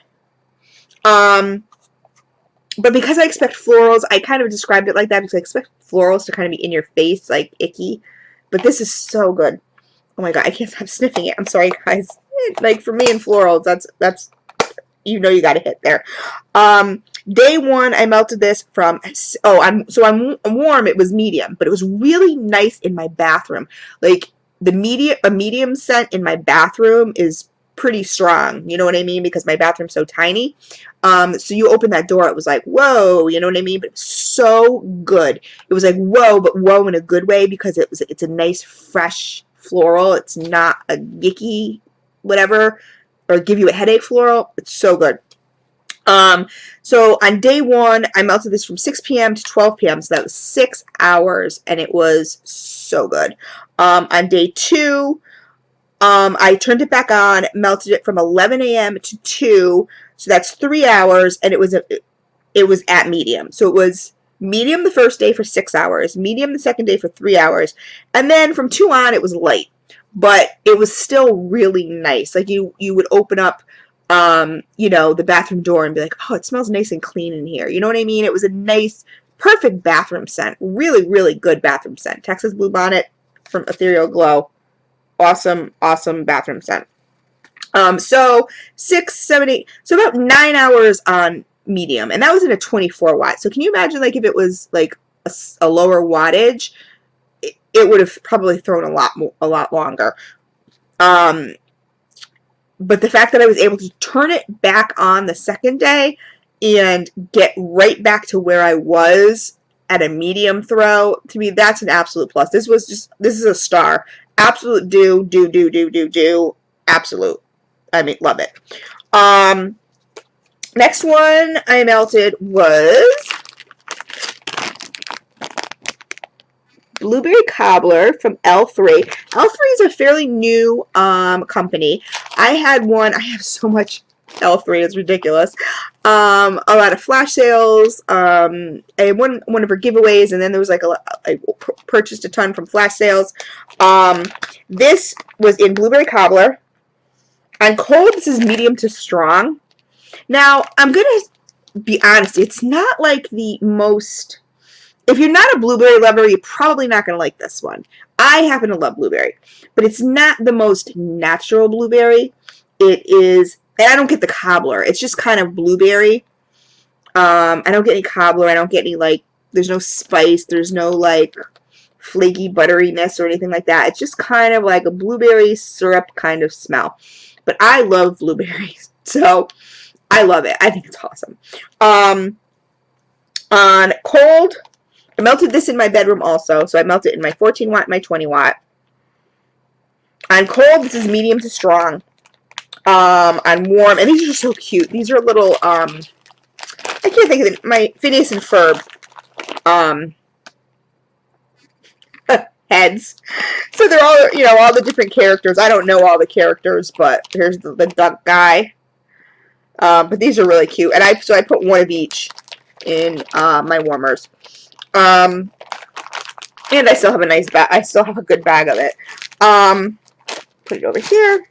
But because I expect florals, I kind of described it like that because I expect florals to kind of be in your face, like icky. But this is so good. Oh my god, I can't stop sniffing it. I'm sorry, guys. Like, for me and florals, that's you know, you got to hit there. Day 1, I melted this from, I'm warm. It was medium, but it was really nice in my bathroom. Like, a medium scent in my bathroom is pretty strong, you know what I mean, because my bathroom's so tiny. So you open that door, it was like, whoa, you know what I mean, but it's so good. It was like, whoa, but whoa in a good way, because it's a nice, fresh floral. It's not a icky, whatever, or give you a headache floral. It's so good. So on day 1, I melted this from 6 p.m. to 12 p.m. So that was 6 hours, and it was so good. On day 2, I turned it back on, melted it from 11 a.m. to 2, so that's 3 hours, and it was at medium. So it was medium the first day for 6 hours, medium the second day for 3 hours, and then from 2 on it was light, but it was still really nice. Like, you would open up, you know, the bathroom door and be like, oh, it smells nice and clean in here. You know what I mean? It was a nice, perfect bathroom scent. Really, really good bathroom scent. Texas Bluebonnet from Ethereal Glow. Awesome, awesome bathroom scent. So 6, 7, 8, so about 9 hours on medium, and that was in a 24 watt. So can you imagine, like, if it was like a lower wattage, it would have probably thrown a lot longer. But the fact that I was able to turn it back on the second day and get right back to where I was at a medium throw, to me, that's an absolute plus. This is a star. Absolute do. Absolute. I mean, love it. Next one I melted was Blueberry Cobbler from L3. L3 is a fairly new company. I had one. I have so much L3. It's ridiculous. A lot of flash sales. I had one of her giveaways, and then there was like I purchased a ton from flash sales. This was in Blueberry Cobbler. On cold, this is medium to strong. Now, I'm going to be honest. It's not like the most... If you're not a blueberry lover, you're probably not going to like this one. I happen to love blueberry, but it's not the most natural blueberry. It is, and I don't get the cobbler. It's just kind of blueberry. I don't get any cobbler. I don't get any, like, there's no spice. There's no, like, flaky butteriness or anything like that. It's just kind of like a blueberry syrup kind of smell. But I love blueberries, so I love it. I think it's awesome. On cold, I melted this in my bedroom also, so I melted it in my 14 watt, my 20 watt. On cold, this is medium to strong. On warm, and these are so cute. These are little, I can't think of it, my Phineas and Ferb, heads. So they're all, you know, all the different characters. I don't know all the characters, but here's the duck guy. But these are really cute. And I put one of each in my warmers. And I still have a nice bag. I still have a good bag of it. Put it over here.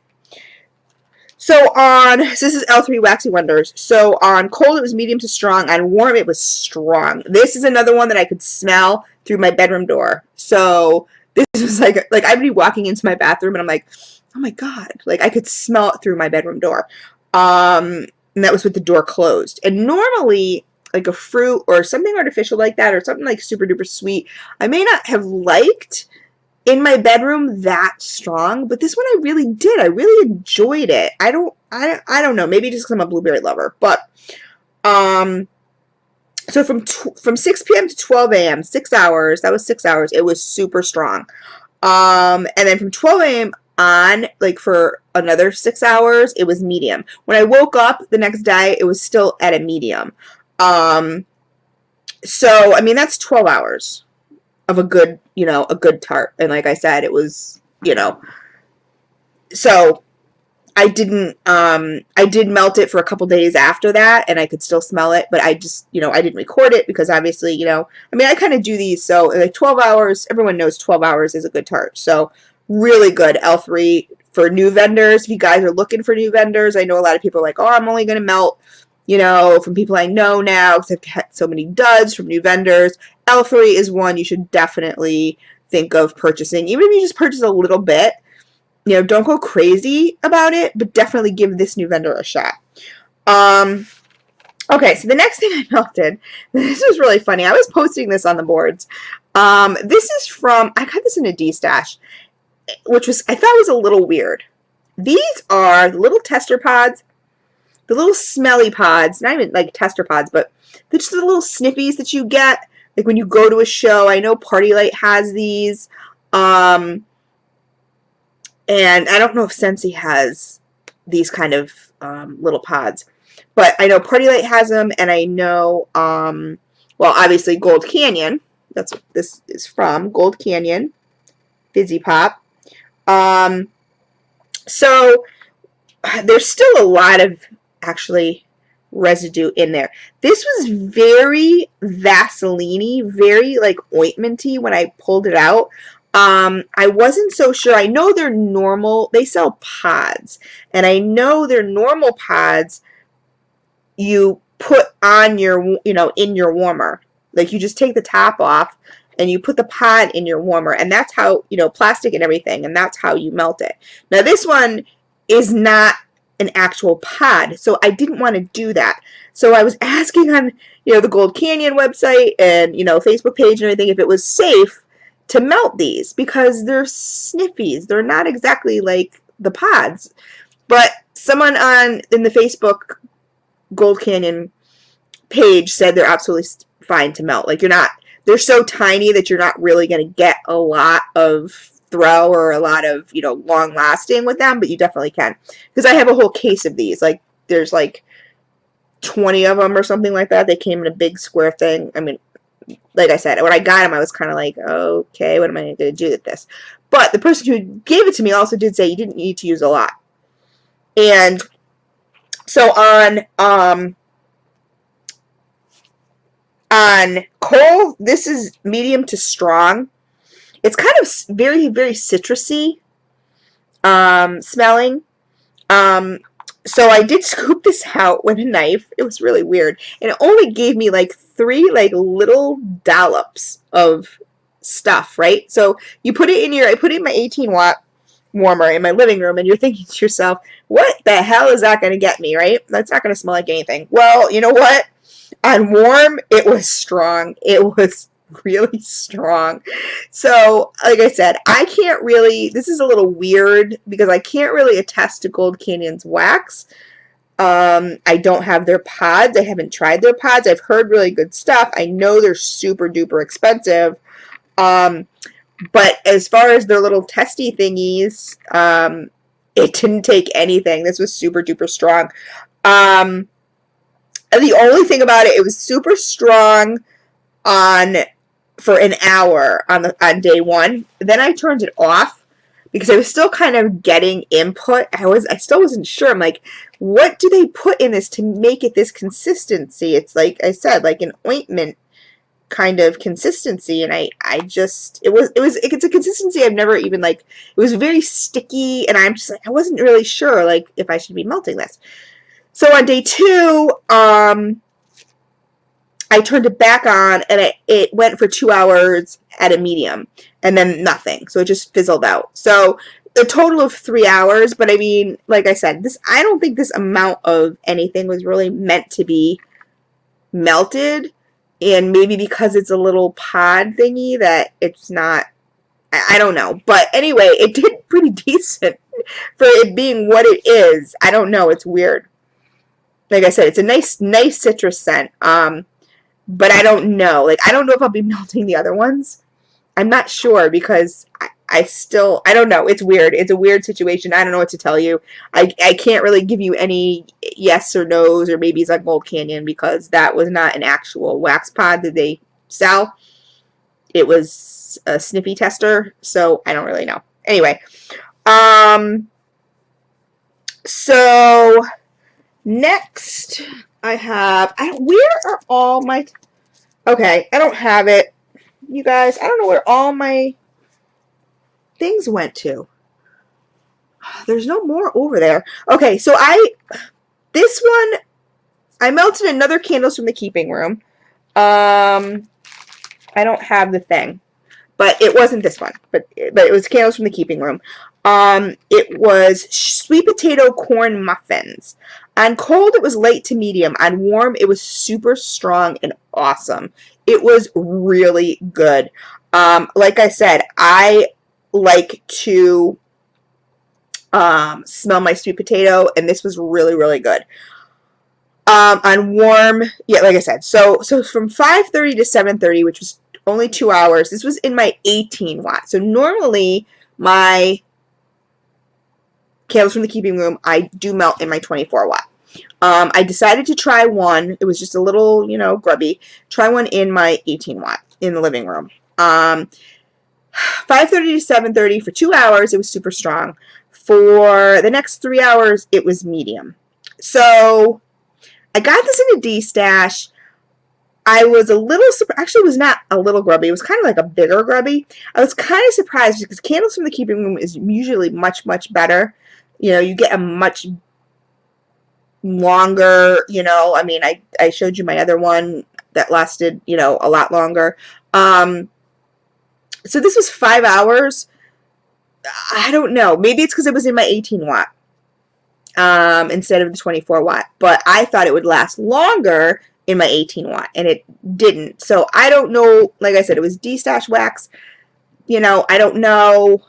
So this is L3 Waxy Wonders. So on cold, it was medium to strong. On warm, it was strong. This is another one that I could smell through my bedroom door. So this was like I'd be walking into my bathroom and I'm like, oh my God, like I could smell it through my bedroom door. And that was with the door closed. And normally, like a fruit or something artificial like that, or something like super duper sweet, I may not have liked in my bedroom that strong, but this one I really did. I really enjoyed it. I don't know. Maybe just because I'm a blueberry lover, but so from 6 p.m. to 12 a.m., 6 hours. That was 6 hours. It was super strong. And then from 12 a.m. on, like for another 6 hours, it was medium. When I woke up the next day, it was still at a medium. So I mean that's 12 hours of a good, you know, a good tart. And like I said, it was, you know, so I did melt it for a couple days after that, and I could still smell it, but I just, you know, I didn't record it because obviously, you know, I mean, I kind of do these, so like 12 hours, everyone knows 12 hours is a good tart. So really good L3 for new vendors. If you guys are looking for new vendors, I know a lot of people are like, oh, I'm only going to melt, you know, from people I know now because I've had so many duds from new vendors. L3 is one you should definitely think of purchasing. Even if you just purchase a little bit, you know, don't go crazy about it, but definitely give this new vendor a shot. Okay, so the next thing I melted, this was really funny. I was posting this on the boards. This is from, I got this in a D-stash, which was, I thought was a little weird. These are the little tester pods, the little smelly pods, not even like tester pods, but they're just the little sniffies that you get like when you go to a show. I know Party Light has these. And I don't know if Scentsy has these kind of little pods. But I know Party Light has them, and I know, well, obviously Gold Canyon. That's what this is from. Gold Canyon. Fizzy Pop. So there's still a lot of, actually, residue in there. This was very Vaseline-y, very like ointmenty when I pulled it out. I wasn't so sure. I know they're normal. They sell pods, and I know they're normal pods you put on your, you know, in your warmer. Like you just take the top off and you put the pod in your warmer, and that's how, you know, plastic and everything, and that's how you melt it. Now this one is not an actual pod, so I didn't want to do that. So I was asking on, you know, the Gold Canyon website and, you know, Facebook page and everything if it was safe to melt these, because they're sniffies. They're not exactly like the pods. But someone in the Facebook Gold Canyon page said they're absolutely fine to melt. Like they're so tiny that you're not really going to get a lot of throw or a lot of, you know, long lasting with them, but you definitely can. Because I have a whole case of these. Like there's like 20 of them or something like that. They came in a big square thing. I mean, like I said, when I got them, I was kind of like, okay, what am I going to do with this? But the person who gave it to me also did say you didn't need to use a lot. And so on coal, this is medium to strong. It's kind of very, very citrusy smelling. So I did scoop this out with a knife. It was really weird. And it only gave me like 3 like little dollops of stuff, right? So you put it in I put it in my 18-watt warmer in my living room, and you're thinking to yourself, what the hell is that going to get me, right? That's not going to smell like anything. Well, you know what? On warm, it was strong. It was really strong. So, like I said, I can't really, this is a little weird because I can't really attest to Gold Canyon's wax. I don't have their pods. I haven't tried their pods. I've heard really good stuff. I know they're super duper expensive. But as far as their little testy thingies, it didn't take anything. This was super duper strong. And the only thing about it, it was super strong on for an hour on day one. Then I turned it off because I was still kind of getting input. I still wasn't sure. I'm like, what do they put in this to make it this consistency? It's like I said, like an ointment kind of consistency, and it's a consistency I've never even, like, it was very sticky, and I'm just like, I wasn't really sure, like, if I should be melting this. So on day two, I turned it back on, and it went for 2 hours at a medium, and then nothing. So it just fizzled out. So a total of 3 hours, but I mean, like I said, I don't think this amount of anything was really meant to be melted, and maybe because it's a little pod thingy that it's not, I don't know. But anyway, it did pretty decent for it being what it is. I don't know. It's weird. Like I said, it's a nice citrus scent. But I don't know. Like, I don't know if I'll be melting the other ones. I'm not sure because I don't know. It's weird. It's a weird situation. I don't know what to tell you. I can't really give you any yes or no's or maybe it's like Gold Canyon because that was not an actual wax pod that they sell. It was a sniffy tester, so I don't really know. Anyway, so next I have, where are all my, okay, I don't have it. You guys, I don't know where all my things went to. There's no more over there. Okay, so this one, I melted another Candles from the Keeping Room. I don't have the thing, but it wasn't this one, but it was Candles from the Keeping Room. It was sweet potato corn muffins. On cold, it was light to medium. On warm, it was super strong and awesome. It was really good. Like I said, I like to smell my sweet potato, and this was really, really good. On warm, yeah, like I said, so from 5:30 to 7:30, which was only 2 hours, this was in my 18 watt. So normally my Candles from the Keeping Room, I do melt in my 24 watt. I decided to try one. It was just a little, grubby. Try one in my 18 watt in the living room. 5:30 to 7:30 for 2 hours, it was super strong. For the next 3 hours, it was medium. So I got this in a D-stash. I was a little surprised. Actually, it was not a little grubby. It was kind of like a bigger grubby. I was kind of surprised because Candles from the Keeping Room is usually much, much better. You get a much longer, I mean, I showed you my other one that lasted, a lot longer. So this was 5 hours. I don't know. Maybe it's because it was in my 18 watt instead of the 24 watt. But I thought it would last longer in my 18 watt, and it didn't. So I don't know. Like I said, it was D-stash wax. I don't know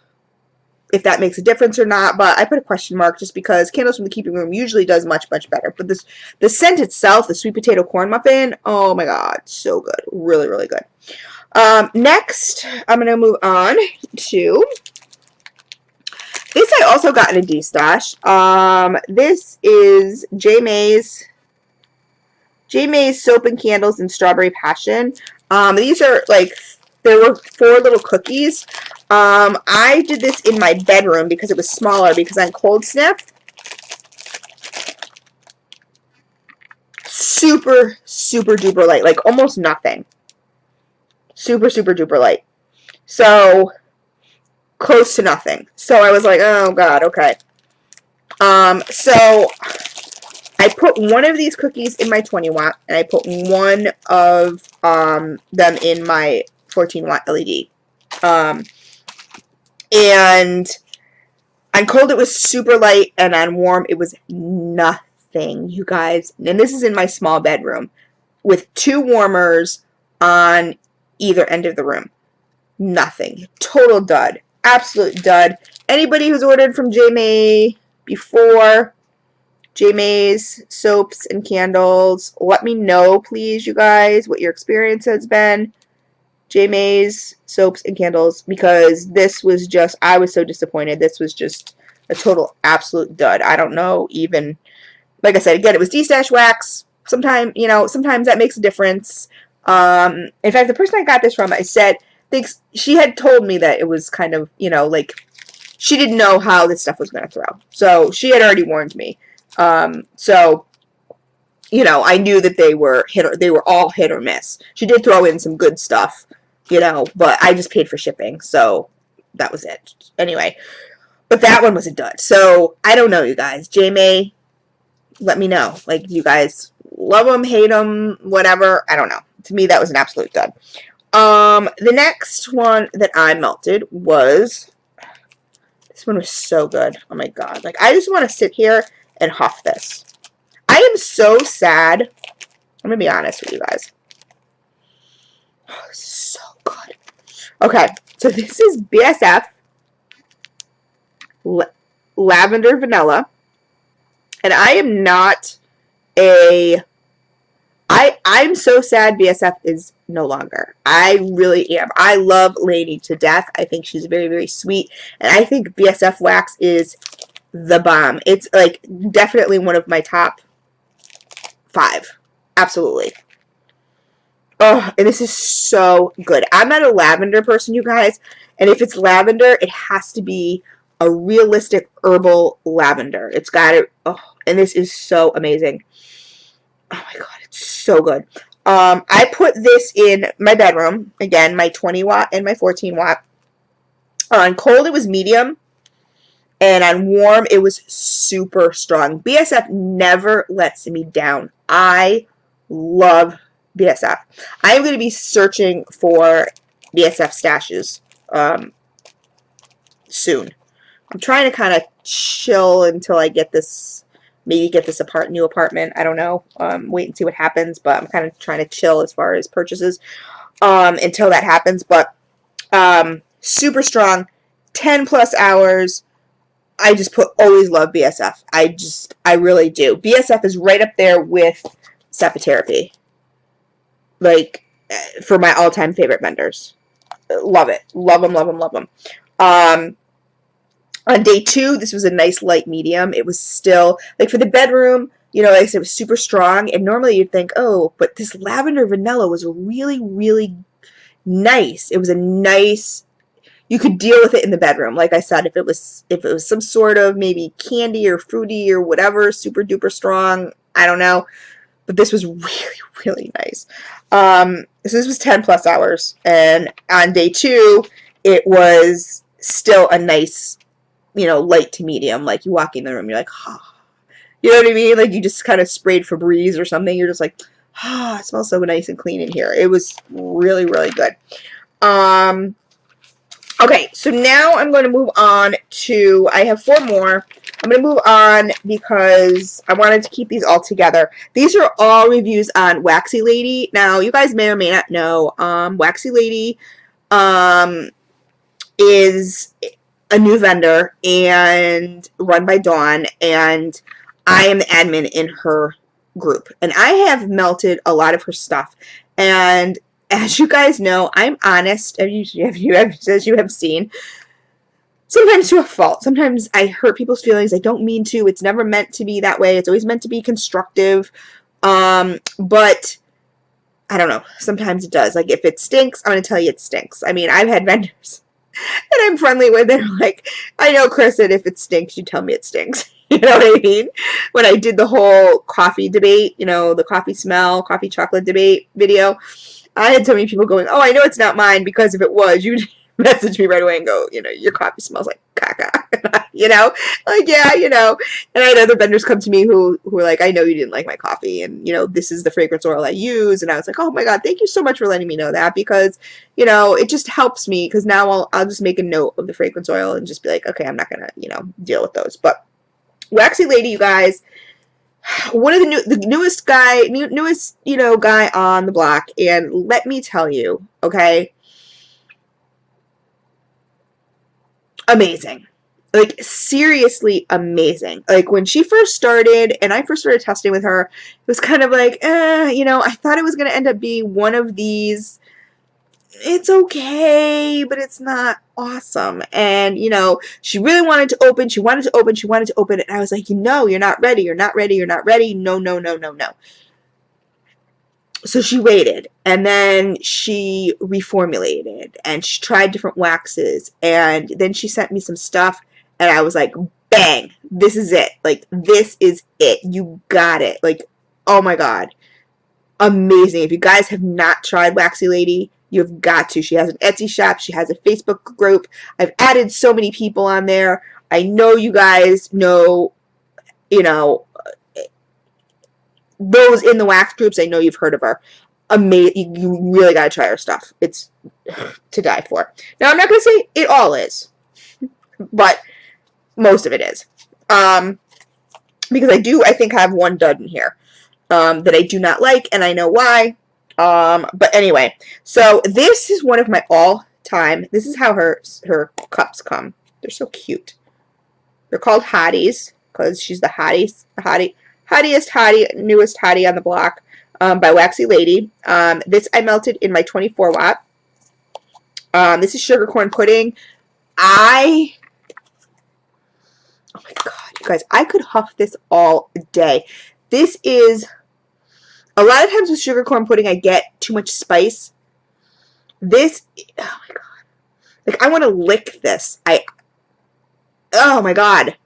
if that makes a difference or not, but I put a question mark just because Candles from the Keeping Room usually does much, much better. But the scent itself, the sweet potato corn muffin, oh my god, so good. Really, really good. Next, I'm going to move on to, this I also got in a D-stash. This is J. May's Soap and Candles and Strawberry Passion. These are like, there were 4 little cookies. I did this in my bedroom because it was smaller because on Cold Snap, super, super duper light, like almost nothing. Super, super duper light. So, close to nothing. So I was like, oh god, okay. So I put one of these cookies in my 20 watt, and I put one of them in my 14 watt LED. And on cold it was super light, and on warm it was nothing, you guys. And this is in my small bedroom with 2 warmers on either end of the room. Nothing. Total dud. Absolute dud. Anybody who's ordered from J. May before, J. May's soaps and candles, let me know, please, you guys, what your experience has been. J. May's soaps and candles, because this was just, I was so disappointed. This was just a total absolute dud. I don't know even, like I said, again, it was D-stash wax. Sometimes that makes a difference. In fact, the person I got this from, I said, thinks she had told me that it was kind of, you know, like, she didn't know how this stuff was going to throw. So she had already warned me. So, you know, I knew that they were all hit or miss. She did throw in some good stuff, you know, but I just paid for shipping. So that was it. Anyway, but that one was a dud. So I don't know, you guys. J-May, let me know. Like, you guys love them, hate them, whatever. I don't know. To me, that was an absolute dud. The next one that I melted was, this one was so good. Oh my god. Like, I just want to sit here and huff this. I am so sad. I'm going to be honest with you guys. Oh, this is so good. Okay. So this is BSF Lavender Vanilla. And I am not a... I'm so sad BSF is no longer. I really am. I love Lainey to death. I think she's very, very sweet. And I think BSF wax is the bomb. It's like definitely one of my top 5. Absolutely. Oh, and this is so good. I'm not a lavender person, you guys. And if it's lavender, it has to be a realistic herbal lavender. It's got it. Oh, and this is so amazing. Oh my god, it's so good. I put this in my bedroom. Again, my 20 watt and my 14 watt. On cold, it was medium. And on warm, it was super strong. BSF never lets me down. I love BSF. I'm going to be searching for BSF stashes soon. I'm trying to kind of chill until I get this, maybe get this new apartment. I don't know. Wait and see what happens, but I'm kind of trying to chill as far as purchases until that happens. But super strong, 10 plus hours. I just always love BSF. I really do. BSF is right up there with Sapeterapi. Like, for my all-time favorite vendors. Love it. Love them, love them, love them. On day 2, this was a nice light medium. It was still, like, for the bedroom, you know, like I said, it was super strong. And normally you'd think, oh, but this lavender vanilla was really, really nice. It was a nice, you could deal with it in the bedroom. Like I said, if it was some sort of maybe candy or fruity or whatever, super duper strong, I don't know. But this was really, really nice. So this was 10 plus hours. And on day 2, it was still a nice, you know, light to medium. Like, you walk in the room, you're like, ah. Oh. You know what I mean? Like, you just kind of sprayed Febreze or something. You're just like, ah, oh, it smells so nice and clean in here. It was really, really good. Okay, so now I'm going to move on to, I have 4 more. I'm going to move on because I wanted to keep these all together. These are all reviews on Waxy Lady. Now, you guys may or may not know, Waxy Lady is a new vendor and run by Dawn, and I am the admin in her group. And I have melted a lot of her stuff. And as you guys know, I'm honest, as you have seen. Sometimes to a fault. Sometimes I hurt people's feelings. I don't mean to. It's never meant to be that way. It's always meant to be constructive. But I don't know. Sometimes it does. Like, if it stinks, I'm going to tell you it stinks. I mean, I've had vendors that I'm friendly with that are like, I know, Chris, that if it stinks, you tell me it stinks. You know what I mean? When I did the whole coffee debate, you know, the coffee smell, coffee chocolate debate video, I had so many people going, oh, I know it's not mine, because if it was, you'd message me right away and go, you know, your coffee smells like caca. You know? Like, yeah, you know. And I had other vendors come to me who were like, I know you didn't like my coffee, and, you know, this is the fragrance oil I use. And I was like, oh my God, thank you so much for letting me know that, because, you know, it just helps me, because now I'll just make a note of the fragrance oil and just be like, okay, I'm not going to, you know, deal with those. But Waxy Lady, you guys, one of the newest guy, you know, guy on the block, and let me tell you, okay, amazing. Like, seriously amazing. Like, when she first started, and I first started testing with her, it was kind of like, you know, I thought it was going to end up being one of these, it's okay, but it's not awesome. And, you know, she really wanted to open, she wanted to open, and I was like, no, you're not ready, you're not ready, you're not ready, no, no, no, no, no. so she waited, and then she reformulated, and she tried different waxes, and then she sent me some stuff, and I was like, bang, this is it. Like, this is it. You got it. Like, oh my God. Amazing. If you guys have not tried Waxy Lady, you've got to. She has an Etsy shop. She has a Facebook group. I've added so many people on there. I know you guys know, you know, those in the wax groups. I know you've heard of her. Amazing. You really got to try her stuff. It's to die for. Now, I'm not going to say it all is, but most of it is. Because I think I have one dud in here that I do not like, and I know why. But anyway, so this is one of my all-time. This is how her cups come. They're so cute. They're called hotties because she's the hottiest, newest hottie on the block. By Waxy Lady. This I melted in my 24 watt. This is sugar corn pudding. Oh my God, you guys, I could huff this all day. This is, a lot of times with sugar corn pudding, I get too much spice. This, oh my God. Like, I want to lick this. Oh my God.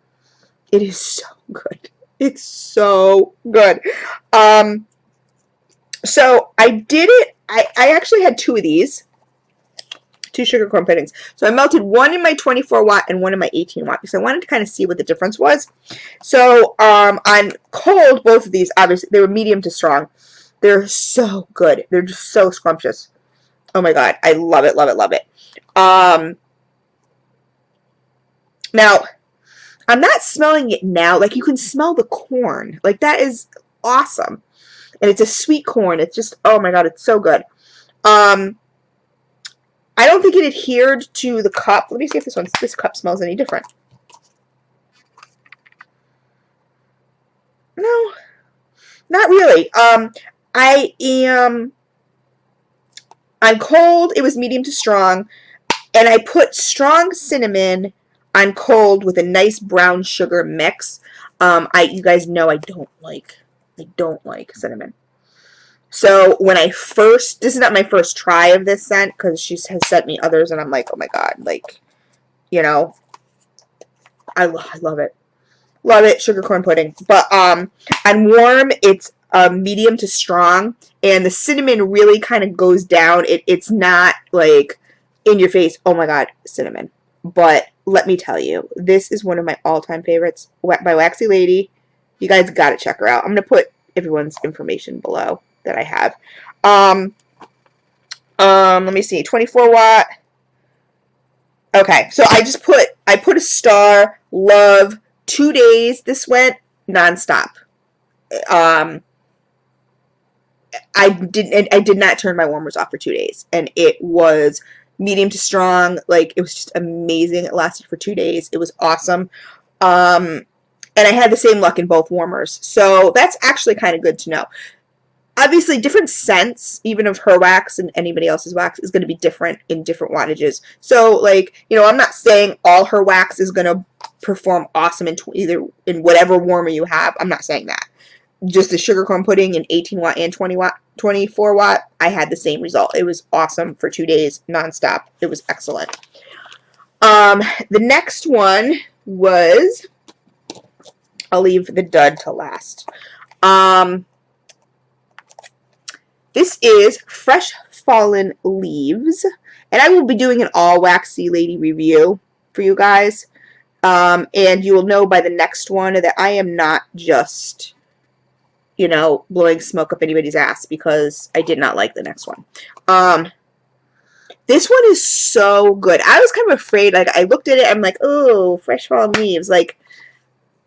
It is so good. It's so good. So I did it, I actually had two of these. 2 sugar corn puddings. So I melted one in my 24 watt and one in my 18 watt because I wanted to kind of see what the difference was. So on cold, both of these, obviously, they were medium to strong. They're so good. They're just so scrumptious. Oh my God. I love it, love it, love it. Now, I'm not smelling it now. Like, you can smell the corn. Like, that is awesome. And it's a sweet corn. It's just, oh my God, it's so good. I don't think it adhered to the cup. Let me see if this cup smells any different. No, not really. On cold, it was medium to strong, and I put strong cinnamon on cold with a nice brown sugar mix. You guys know I don't like cinnamon. So when this is not my first try of this scent because she has sent me others, and I'm like, oh my God, like, you know, I love it. Love it, sugar corn pudding. But on warm, it's medium to strong, and the cinnamon really kind of goes down. It's not like in your face, oh my God, cinnamon. But let me tell you, this is one of my all-time favorites by Waxy Lady. You guys got to check her out. I'm going to put everyone's information below that I have. Let me see, 24 watt. Okay, so I put a star, love, 2 days. This went nonstop. I did not turn my warmers off for 2 days, and it was medium to strong. Like, it was just amazing. It lasted for 2 days. It was awesome. And I had the same luck in both warmers, so that's actually kind of good to know. Obviously, different scents, even of her wax and anybody else's wax, is going to be different in different wattages. So, like, you know, I'm not saying all her wax is going to perform awesome either in whatever warmer you have. I'm not saying that. Just the sugar corn pudding in 18 watt and 24 watt, I had the same result. It was awesome for 2 days, nonstop. It was excellent. The next one was, I'll leave the dud to last. This is Fresh Fallen Leaves, and I will be doing an all Waxy Lady review for you guys, and you will know by the next one that I am not just, you know, blowing smoke up anybody's ass because I did not like the next one. This one is so good. I was kind of afraid, like, I looked at it, I'm like, oh, Fresh Fallen Leaves, like,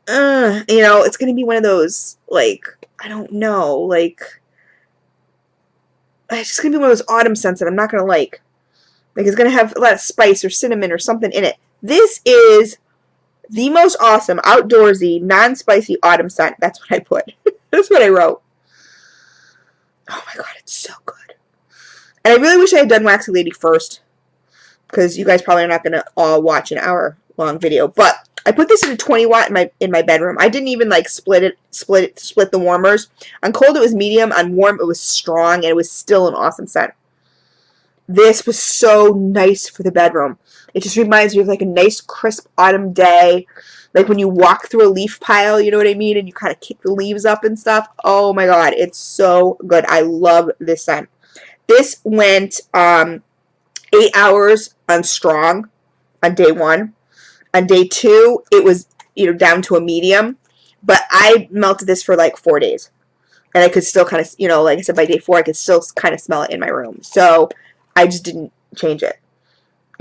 you know, it's going to be one of those, like, I don't know, like, it's just going to be one of those autumn scents that I'm not going to like. Like, it's going to have a lot of spice or cinnamon or something in it. This is the most awesome, outdoorsy, non-spicy autumn scent. That's what I put. That's what I wrote. Oh my God, it's so good. And I really wish I had done Waxy Lady first, because you guys probably are not going to all watch an hour-long video. But I put this in a 20 watt in my bedroom. I didn't even like split the warmers. On cold it was medium, on warm it was strong, and it was still an awesome scent. This was so nice for the bedroom. It just reminds me of like a nice crisp autumn day, like when you walk through a leaf pile, you know what I mean, and you kind of kick the leaves up and stuff. Oh my god, it's so good. I love this scent. This went 8 hours on strong on day 1. On day 2, it was, you know, down to a medium, but I melted this for like 4 days, and I could still kind of, you know, like I said, by day 4, I could still kind of smell it in my room. So I just didn't change it,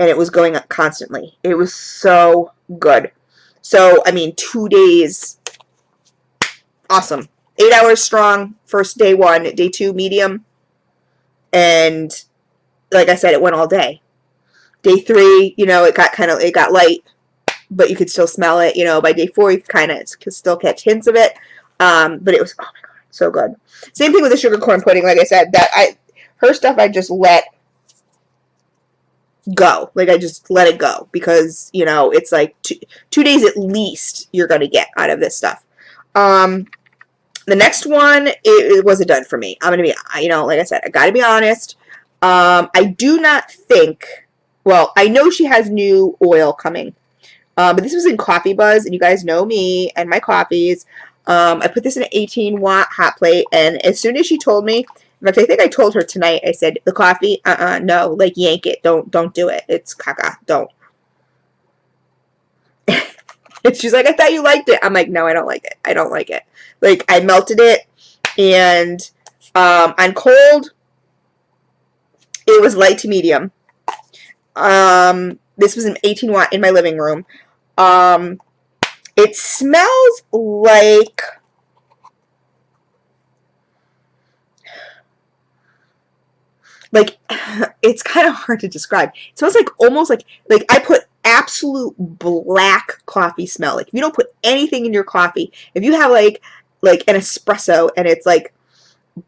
and it was going up constantly. It was so good. So, I mean, 2 days, awesome. 8 hours strong, first day 1, day 2, medium, and like I said, it went all day. Day 3, you know, it got light, but you could still smell it. You know, by day 4, you could still catch hints of it. But it was, oh my god, so good. Same thing with the sugar corn pudding. Like I said, her stuff I just let go. Like I just let it go because, you know, it's like 2 days at least you're gonna get out of this stuff. The next one, it wasn't done for me. I'm gonna be, you know, like I said, I gotta be honest. I do not think. Well, I know she has new oil coming. But this was in Coffee Buzz, and you guys know me and my coffees. I put this in an 18 watt hot plate, and as soon as she told me, in fact, I think I told her tonight, I said, the coffee, no, like, yank it. Don't do it. It's caca. Don't. And she's like, I thought you liked it. I'm like, no, I don't like it. I don't like it. Like, I melted it, and on cold, it was light to medium. This was an 18 watt in my living room. It smells like it's kind of hard to describe. It smells like almost like I put absolute black coffee smell. Like if you don't put anything in your coffee, if you have like an espresso and it's like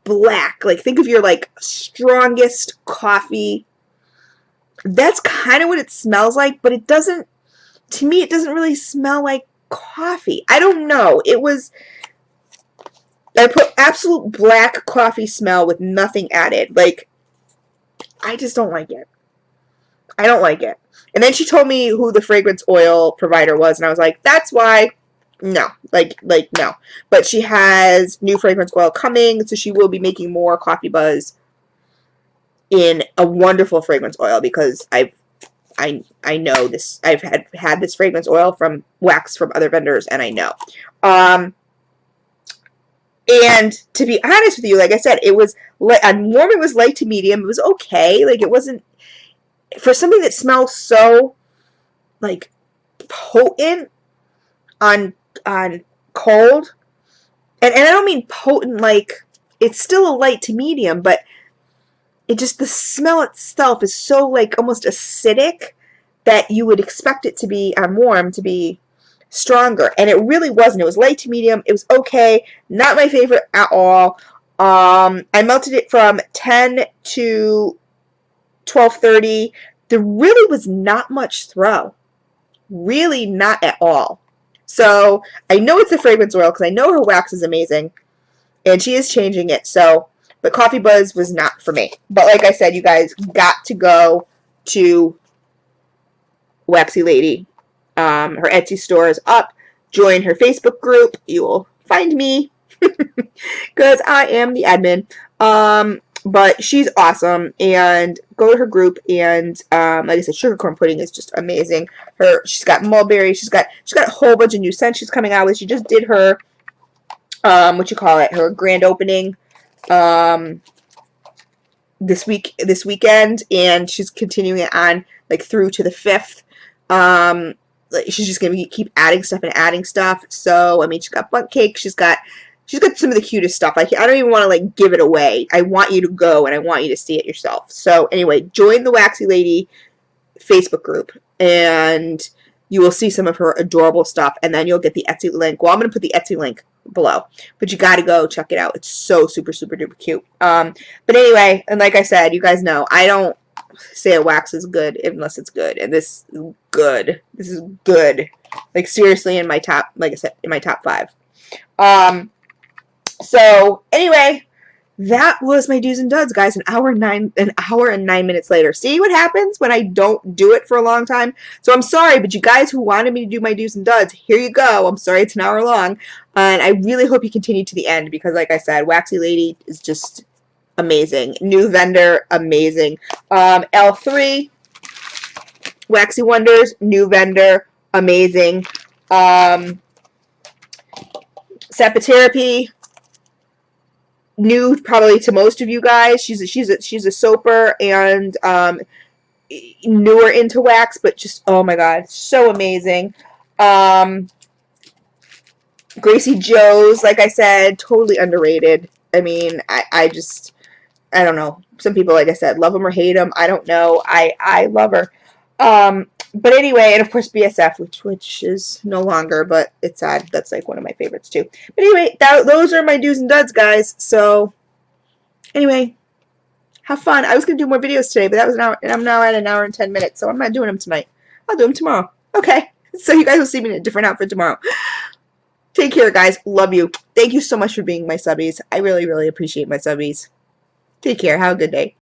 black, like think of your like strongest coffee. That's kind of what it smells like, but it doesn't, to me, it doesn't really smell like coffee. I don't know. I put absolute black coffee smell with nothing added. Like, I just don't like it. I don't like it. And then she told me who the fragrance oil provider was, and I was like, that's why. No. Like, no. But she has new fragrance oil coming, so she will be making more Coffee Buzz in a wonderful fragrance oil because I know this. I've had this fragrance oil from wax from other vendors, and I know. And to be honest with you, like I said, it was on warm. It was light to medium. It was okay. Like it wasn't for something that smells so like potent on cold. And I don't mean potent like it's still a light to medium, but it just, the smell itself is so like almost acidic that you would expect it to be on warm to be stronger, and it really wasn't. It was light to medium. It was okay, not my favorite at all. I melted it from 10 to 12:30. There really was not much throw, really not at all. So I know it's a fragrance oil because I know her wax is amazing, and she is changing it. So, but Coffee Buzz was not for me. But like I said, you guys got to go to Waxy Lady. Her Etsy store is up. Join her Facebook group. You will find me because I am the admin. But she's awesome, and go to her group. And like I said, sugar corn pudding is just amazing. She's got mulberry. She's got a whole bunch of new scents she's coming out with. She just did her her grand opening this weekend, and she's continuing it on like through to the 5th. She's just gonna keep adding stuff. So I mean, she's got bundt cake. She's got some of the cutest stuff. I don't even want to like give it away. I want you to go and I want you to see it yourself. So anyway, join the Waxy Lady Facebook group and you will see some of her adorable stuff, and then you'll get the Etsy link. Well, I'm gonna put the Etsy link below, but you gotta go check it out. It's so super duper cute. But anyway, and like I said, you guys know I don't say a wax is good unless it's good, and this is good. This is good. Like, seriously, in my top, like I said, in my top 5. So, anyway, that was my do's and duds, guys. An hour and 9 minutes later. See what happens when I don't do it for a long time? So I'm sorry, but you guys who wanted me to do my do's and duds, here you go. I'm sorry it's an hour long. And I really hope you continue to the end because, like I said, Waxy Lady is just amazing. New vendor, amazing. L3, Waxy Wonders, new vendor, amazing. Sapeterapi, new probably to most of you guys. She's a soaper and newer into wax, but just, oh my god, so amazing. Gracie Joe's, like I said, totally underrated. I mean, I don't know. Some people, like I said, love them or hate them. I don't know. I love her. But anyway, and of course BSF, which is no longer, but it's sad. That's like one of my favorites too. But anyway, those are my do's and duds, guys. So anyway, have fun. I was going to do more videos today, but that was an hour, and I'm now at an hour and 10 minutes, so I'm not doing them tonight. I'll do them tomorrow. Okay, so you guys will see me in a different outfit tomorrow. Take care, guys. Love you. Thank you so much for being my subbies. I really, really appreciate my subbies. Take care. Have a good day.